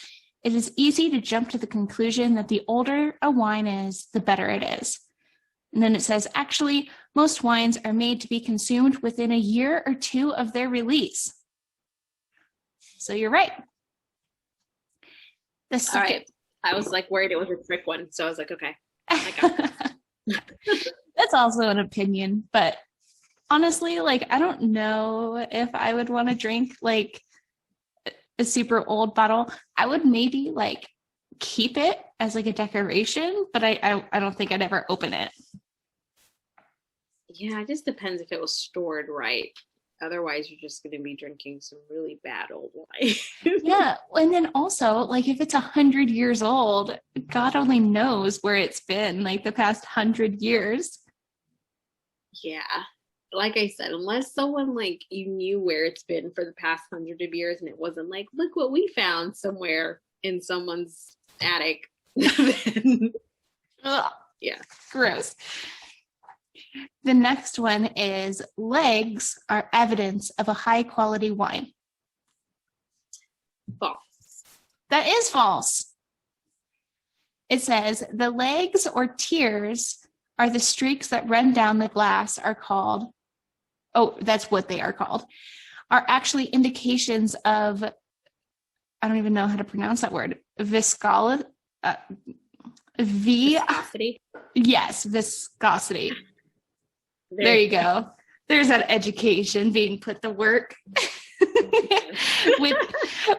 it is easy to jump to the conclusion that the older a wine is, the better it is. And then it says, actually, most wines are made to be consumed within a year or two of their release. So you're right. The second. All right. I was like worried it was a trick one. So I was like, okay. I got it. That's also an opinion, but honestly, like, I don't know if I would want to drink like a super old bottle. I would maybe like keep it as like a decoration, but I don't think I'd ever open it. Yeah, it just depends if it was stored right. Otherwise, you're just going to be drinking some really bad old wine. Yeah. And then also, like, if it's 100 years old, God only knows where it's been, like, the past 100 years. Yeah. Like I said, unless someone, like, you knew where it's been for the past 100 of years and it wasn't like, look what we found somewhere in someone's attic. Then, yeah. Gross. The next one is legs are evidence of a high quality wine. False. That is false. It says the legs or tears are the streaks that run down the glass are called, that's what they are called, are actually indications of, I don't even know how to pronounce that word, viscosity. Yes, viscosity. There you go. There's that education being put to work,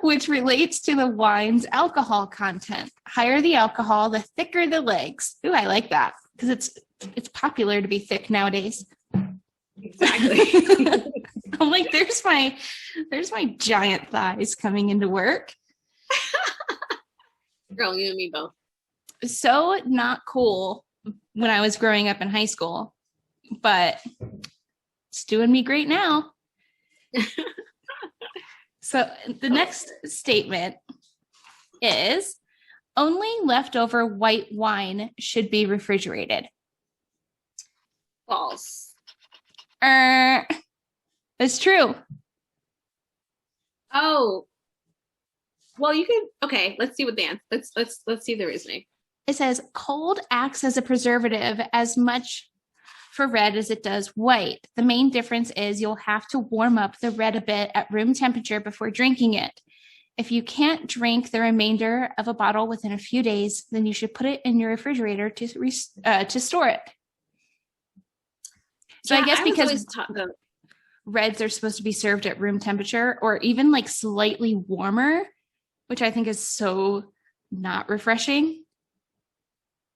which relates to the wine's alcohol content. Higher the alcohol, the thicker the legs. Ooh, I like that because it's popular to be thick nowadays. Exactly. I'm like, there's my giant thighs coming into work. Girl, you and me both. So not cool when I was growing up in high school, but it's doing me great now. So the next statement is only leftover white wine should be refrigerated. False. It's true. Oh, well, you can. Okay, let's see what the answer. Let's see the reasoning. It says cold acts as a preservative as much for red as it does white. The main difference is you'll have to warm up the red a bit at room temperature before drinking it. If you can't drink the remainder of a bottle within a few days, then you should put it in your refrigerator to store it. So yeah, I guess because reds are supposed to be served at room temperature or even like slightly warmer, which I think is so not refreshing.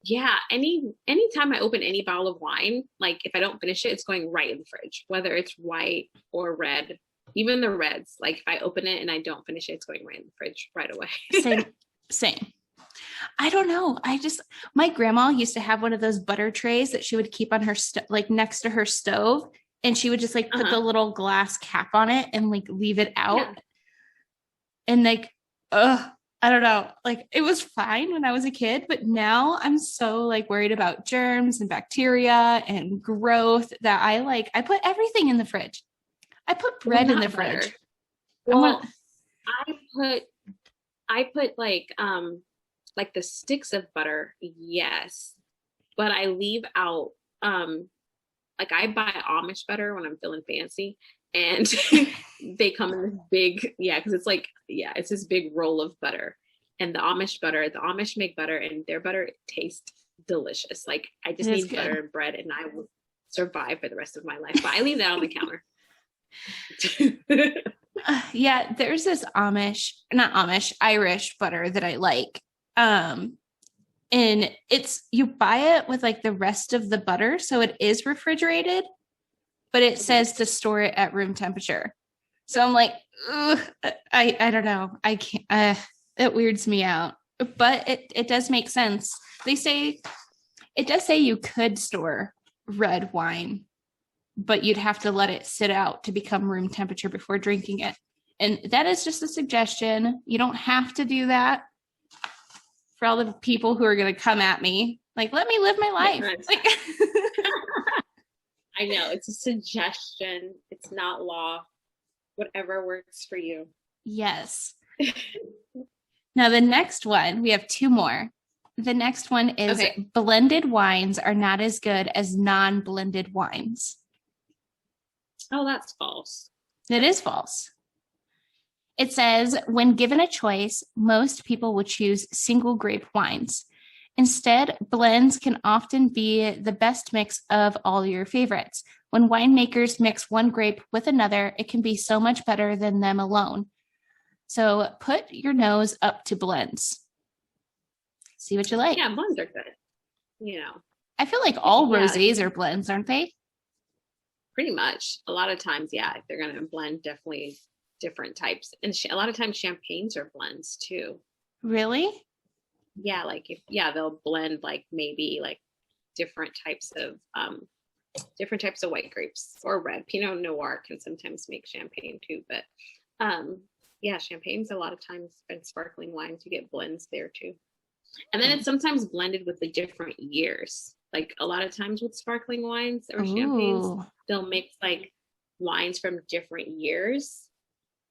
Yeah, anytime I open any bottle of wine, like if I don't finish it, it's going right in the fridge, whether it's white or red. Even the reds, like if I open it and I don't finish it, it's going right in the fridge right away. Same. I don't know. My grandma used to have one of those butter trays that she would keep on her like next to her stove, and she would just like put the little glass cap on it and like leave it out. Yeah. And like, I don't know, like it was fine when I was a kid, but now I'm so like worried about germs and bacteria and growth that I put everything in the fridge. I put bread in the fridge. Well, I put like the sticks of butter, yes, but I leave out like I buy Amish butter when I'm feeling fancy, and they come in this big, because it's like, it's this big roll of butter. And the Amish make butter, and their butter tastes delicious. Like I just need butter and bread, and I will survive for the rest of my life. But I leave that on the counter. There's this Irish butter that I like. And you buy it with like the rest of the butter. So it is refrigerated, but it says to store it at room temperature. So I'm like, I don't know. I can't, it weirds me out, but it does make sense. It does say you could store red wine, but you'd have to let it sit out to become room temperature before drinking it. And that is just a suggestion. You don't have to do that. For all the people who are going to come at me, like, let me live my life. Like, I know, it's a suggestion. It's not law. Whatever works for you. Yes. Now, the next one, we have 2 more. The next one is blended wines are not as good as non-blended wines. Oh, that's false. It is false. It says, when given a choice, most people would choose single grape wines. Instead, blends can often be the best mix of all your favorites. When winemakers mix one grape with another, it can be so much better than them alone. So put your nose up to blends. See what you like. Yeah, blends are good. You know, I feel like all rosés are blends, aren't they? Pretty much. A lot of times, if they're going to blend, definitely different types. And a lot of times champagnes are blends too. Really? Yeah, like they'll blend like maybe like different types of white grapes or red. Pinot Noir can sometimes make champagne too, but champagnes a lot of times, and sparkling wines, you get blends there too. And then it's sometimes blended with the different years. Like a lot of times with sparkling wines or champagnes, they'll mix like wines from different years.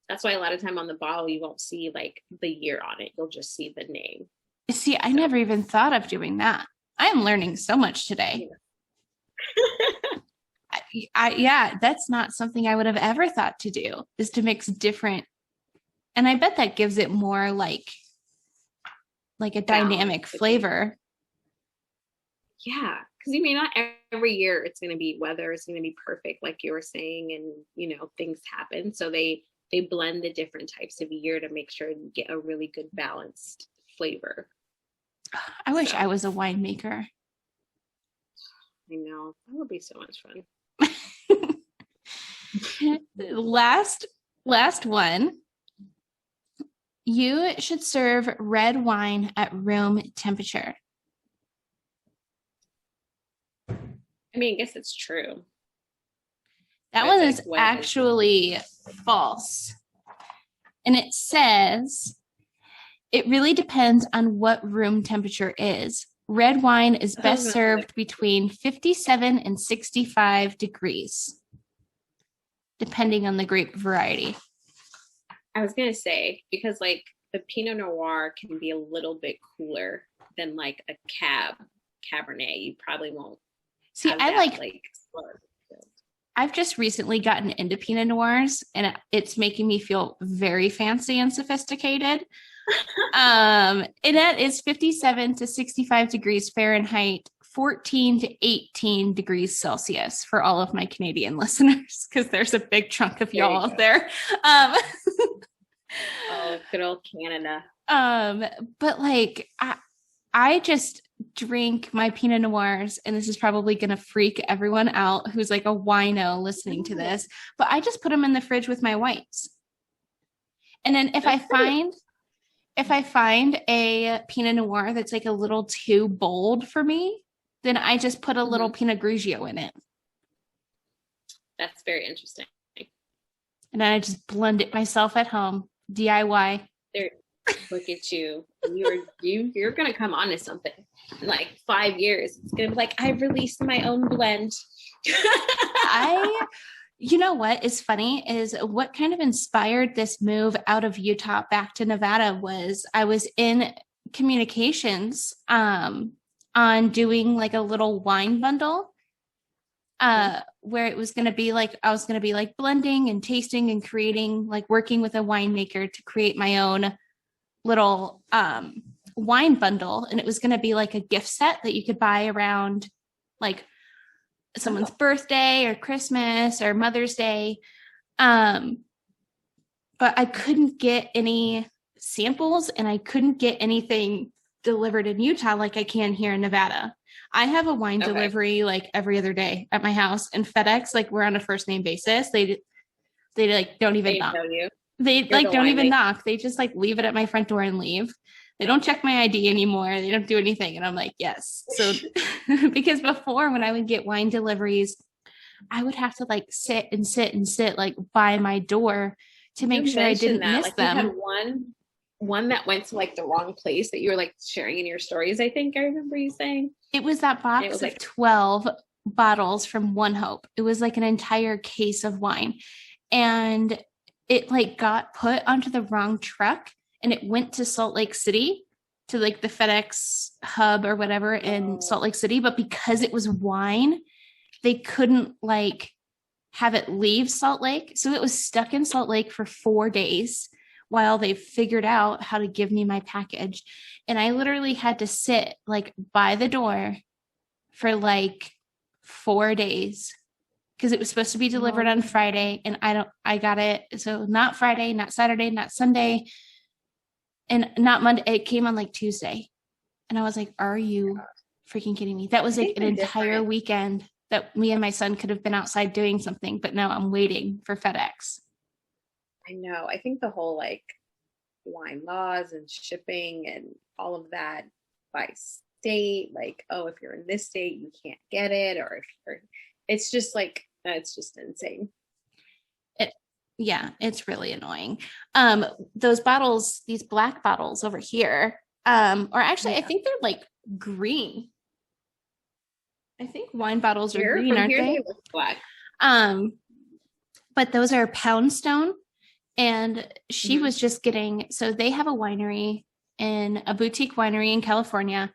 That's why a lot of time on the bottle, you won't see like the year on it. You'll just see the name. See, I never even thought of doing that. I am learning so much today. That's not something I would have ever thought to do, is to mix different. And I bet that gives it more like a dynamic flavor. Yeah. Because not every year it's going to be weather is going to be perfect, like you were saying, and things happen. So they blend the different types of year to make sure you get a really good balanced flavor. I wish I was a winemaker. I know. That would be so much fun. Last one. You should serve red wine at room temperature. I mean, I guess it's true. That one is actually false. And it says, it really depends on what room temperature is. Red wine is best served between 57 and 65 degrees, depending on the grape variety. I was going to say, because like the Pinot Noir can be a little bit cooler than like a Cabernet. You probably won't. See, I've just recently gotten into Pinot Noirs, and it's making me feel very fancy and sophisticated. And that is 57 to 65 degrees Fahrenheit, 14 to 18 degrees Celsius for all of my Canadian listeners, because there's a big chunk of y'all out there. Oh, good old Canada. But like, I just drink my Pinot Noirs, and this is probably going to freak everyone out who's like a wino listening to this, but I just put them in the fridge with my whites. And then if I find a Pinot Noir that's like a little too bold for me, then I just put a little Pinot Grigio in it. That's very interesting. And then I just blend it myself at home. DIY. There, look at you. You're gonna come on to something in like 5 years. It's gonna be like, I released my own blend. You know what is funny is what kind of inspired this move out of Utah back to Nevada was I was in communications on doing like a little wine bundle. where it was going to be like, I was going to be like blending and tasting and creating, like working with a winemaker to create my own little wine bundle. And it was going to be like a gift set that you could buy around like someone's birthday or Christmas or Mother's Day. But I couldn't get any samples and I couldn't get anything delivered in Utah like I can here in Nevada. I have a wine delivery like every other day at my house, and FedEx, like we're on a first name basis. They like don't even knock. They like don't even knock. They just like leave it at my front door and leave. They don't check my ID anymore. They don't do anything. And I'm like, yes. So because before when I would get wine deliveries, I would have to like sit like by my door to make sure I didn't miss them. You had one that went to like the wrong place that you were like sharing in your stories. I think I remember you saying it was that box of 12 bottles from One Hope. It was like an entire case of wine, and it like got put onto the wrong truck, and it went to Salt Lake City to like the FedEx hub or whatever in Salt Lake City. But because it was wine, they couldn't like have it leave Salt Lake. So it was stuck in Salt Lake for 4 days while they figured out how to give me my package. And I literally had to sit like by the door for like 4 days because it was supposed to be delivered on Friday. And I got it. So not Friday, not Saturday, not Sunday, and not Monday. It came on like Tuesday. And I was like, are you freaking kidding me? That was like an entire weekend that me and my son could have been outside doing something, but no, I'm waiting for FedEx. I know. I think the whole like wine laws and shipping and all of that by state, like, oh, if you're in this state, you can't get it, or if you're, it's just like, it's just insane. Yeah, it's really annoying. Those bottles, these black bottles over here, or actually, I think they're like green. I think wine bottles are green, aren't they? Look black. But those are Poundstone. And she was just getting, so they have a winery in a boutique winery in California.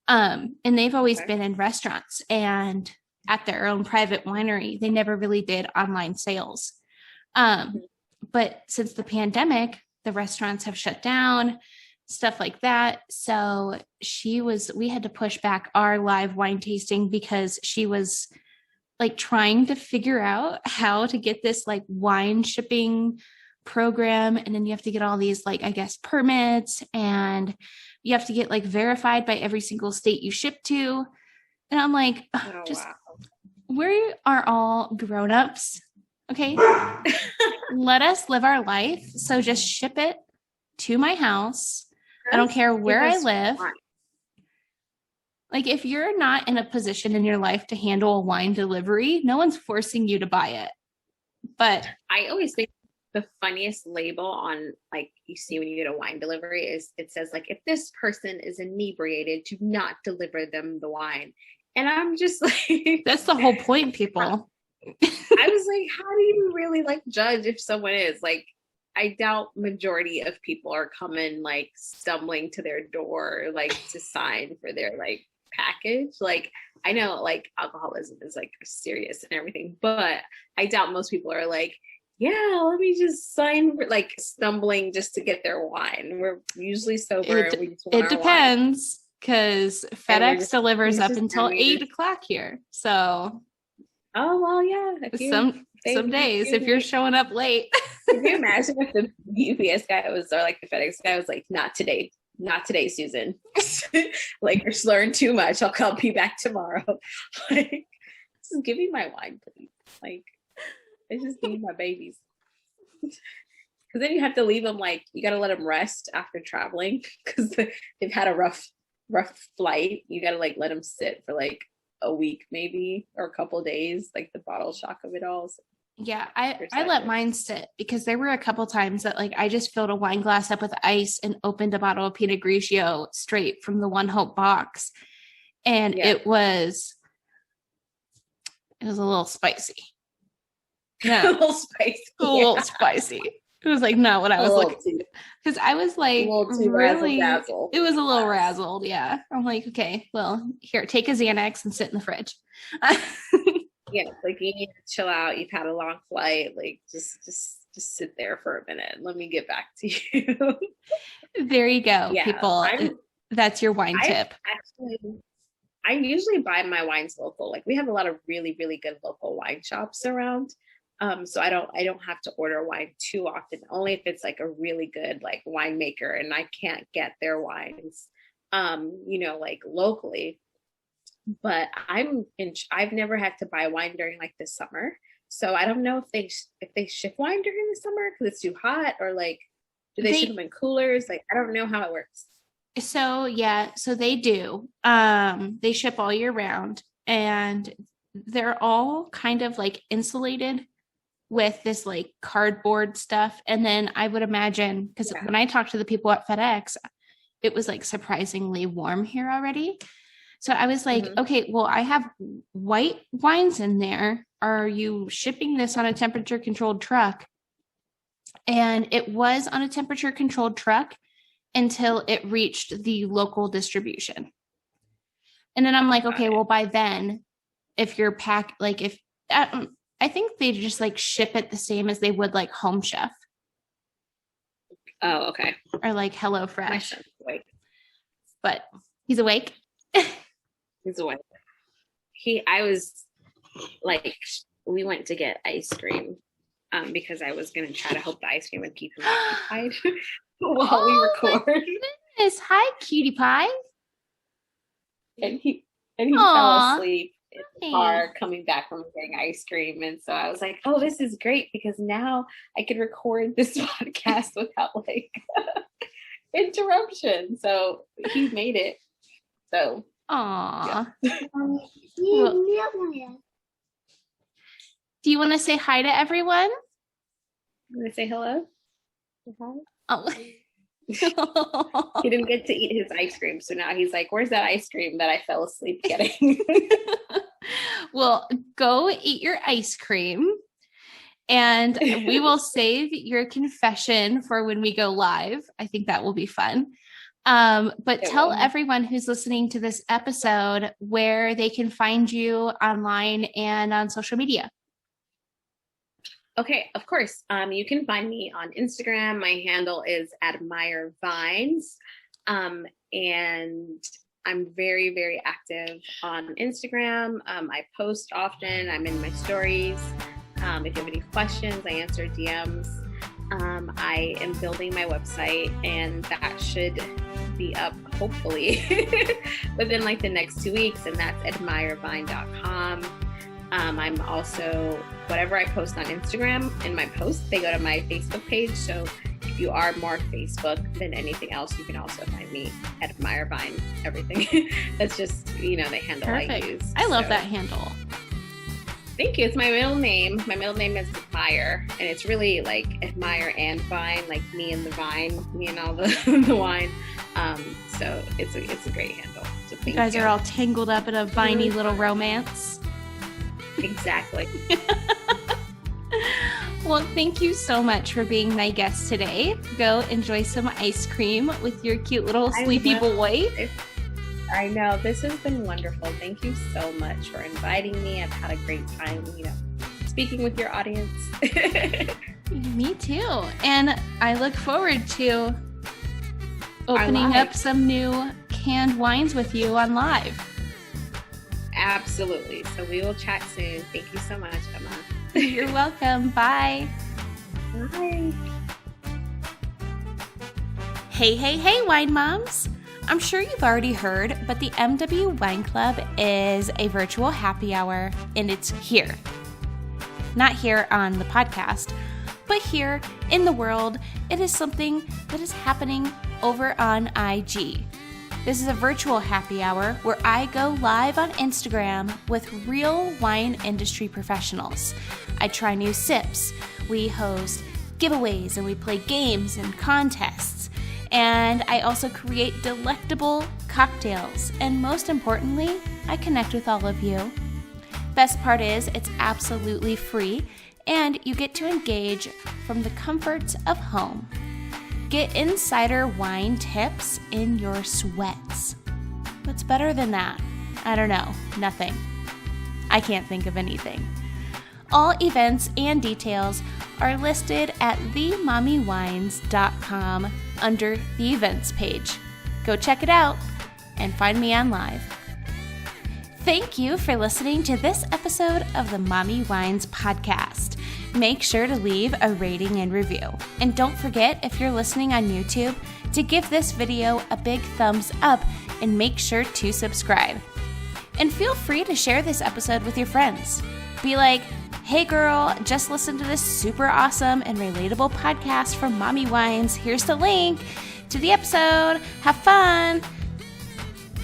And they've always been in restaurants and at their own private winery. They never really did online sales. But since the pandemic, the restaurants have shut down, stuff like that. So we had to push back our live wine tasting because she was like trying to figure out how to get this like wine shipping program. And then you have to get all these like, I guess, permits, and you have to get like verified by every single state you ship to. And I'm like, we are all grown-ups. Okay. Let us live our life. So just ship it to my house. I don't care where I live. Like if you're not in a position in your life to handle a wine delivery, no one's forcing you to buy it. But I always think the funniest label on like you see when you get a wine delivery is it says like, if this person is inebriated, do not deliver them the wine. And I'm just like, that's the whole point, people. I was like, how do you really like judge if someone is like, I doubt majority of people are coming like stumbling to their door like to sign for their like package. Like I know like alcoholism is like serious and everything, but I doubt most people are like, yeah, let me just sign for like stumbling just to get their wine. We're usually sober. It depends because FedEx delivers up until 8 o'clock here. So, oh well, yeah. Some days if you're showing up late. Can you imagine if the UPS guy was, or like the FedEx guy was like, not today, Susan. Like you're slurring too much. I'll be back tomorrow. Like, just give me my wine, please. Like. It's just me and my babies. Because then you have to leave them like, you got to let them rest after traveling because they've had a rough flight. You got to like let them sit for like a week maybe or a couple of days, like the bottle shock of it all. So yeah, I let mine sit because there were a couple times that like I just filled a wine glass up with ice and opened a bottle of Pinot Grigio straight from the One Hope box. And it was a little spicy. Yeah. A little spicy. A little spicy. It was like not what I was looking, because I was like really, it was a little razzled. Yeah. I'm like, okay, well, here, take a Xanax and sit in the fridge. Yeah, it's like you need to chill out. You've had a long flight. Like just sit there for a minute. Let me get back to you. There you go, Yeah, people. That's your wine I tip. actually I usually buy my wines local. Like we have a lot of really, really good local wine shops around. So I don't have to order wine too often, only if it's like a really good like winemaker and I can't get their wines like locally. But I've never had to buy wine during like the summer. So I don't know if they ship wine during the summer because it's too hot, or like do they ship them in coolers? Like I don't know how it works. So yeah, so they do. They ship all year round, and they're all kind of like insulated with this like cardboard stuff. And then I would imagine, because when I talked to the people at FedEx, it was like surprisingly warm here already. So I was like, okay, well, I have white wines in there. Are you shipping this on a temperature controlled truck? And it was on a temperature controlled truck until it reached the local distribution. And then I'm like, okay, well, by then, if you're packed, like if I think they just like ship it the same as they would like Home Chef. Oh, okay. Or like HelloFresh. My son's awake. But he's awake. He's awake. I was like, we went to get ice cream because I was going to try to help the ice cream and keep him occupied while we record. My goodness. Hi, cutie pie. And he fell asleep in the car coming back from getting ice cream. And so I was like, oh, this is great because now I can record this podcast without like interruption. So he made it. So Aw. Yeah. Do you want to say hi to everyone? You want to say hello? Oh. He didn't get to eat his ice cream. So now he's like, where's that ice cream that I fell asleep getting? Well, go eat your ice cream. And we will save your confession for when we go live. I think that will be fun. But tell everyone who's listening to this episode where they can find you online and on social media. Okay, of course. You can find me on Instagram. My handle is @AdmireVines. And I'm very, very active on Instagram. I post often. I'm in my stories. If you have any questions, I answer DMs. I am building my website, and that should be up hopefully within like the next 2 weeks, and that's admirevine.com. I'm also, whatever I post on Instagram, in my posts, they go to my Facebook page. So if you are more Facebook than anything else, you can also find me at AdmireVine, everything. That's just, the handle Perfect. I use. I love that handle. Thank you. It's my middle name. My middle name is Admire, and it's really like Admire and Vine, like me and the vine, me and all the wine. So it's a great handle. So you guys are all tangled up in a viney little romance. Exactly. Well, thank you so much for being my guest today. Go enjoy some ice cream with your cute little sleepy boy. I know. This has been wonderful. Thank you so much for inviting me. I've had a great time, speaking with your audience. Me too. And I look forward to opening up some new canned wines with you on live. Absolutely. So we will chat soon. Thank you so much, Emma. You're welcome. Bye. Bye. Hey, wine moms. I'm sure you've already heard, but the MW Wine Club is a virtual happy hour, and it's here. Not here on the podcast, but here in the world. It is something that is happening over on IG. This is a virtual happy hour where I go live on Instagram with real wine industry professionals. I try new sips, we host giveaways, and we play games and contests. And I also create delectable cocktails. And most importantly, I connect with all of you. Best part is it's absolutely free, and you get to engage from the comforts of home. Get insider wine tips in your sweats. What's better than that? I don't know. Nothing. I can't think of anything. All events and details are listed at themommywines.com under the events page. Go check it out and find me on live. Thank you for listening to this episode of the Mommy Wines podcast. Make sure to leave a rating and review. And don't forget, if you're listening on YouTube, to give this video a big thumbs up and make sure to subscribe. And feel free to share this episode with your friends. Be like, hey girl, just listen to this super awesome and relatable podcast from Mommy Wines. Here's the link to the episode. Have fun.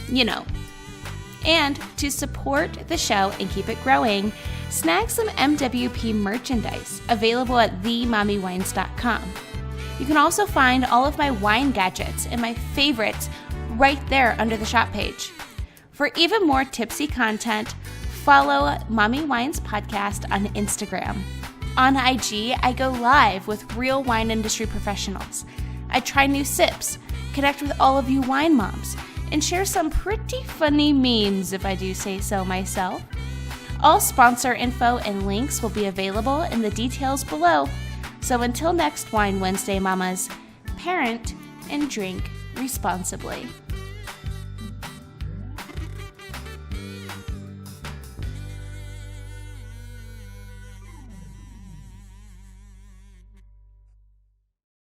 You know. And to support the show and keep it growing, snag some MWP merchandise available at themommywines.com. You can also find all of my wine gadgets and my favorites right there under the shop page. For even more tipsy content, follow Mommy Wines Podcast on Instagram. On IG, I go live with real wine industry professionals. I try new sips, connect with all of you wine moms, and share some pretty funny memes, if I do say so myself. All sponsor info and links will be available in the details below. So until next Wine Wednesday, mamas, parent and drink responsibly.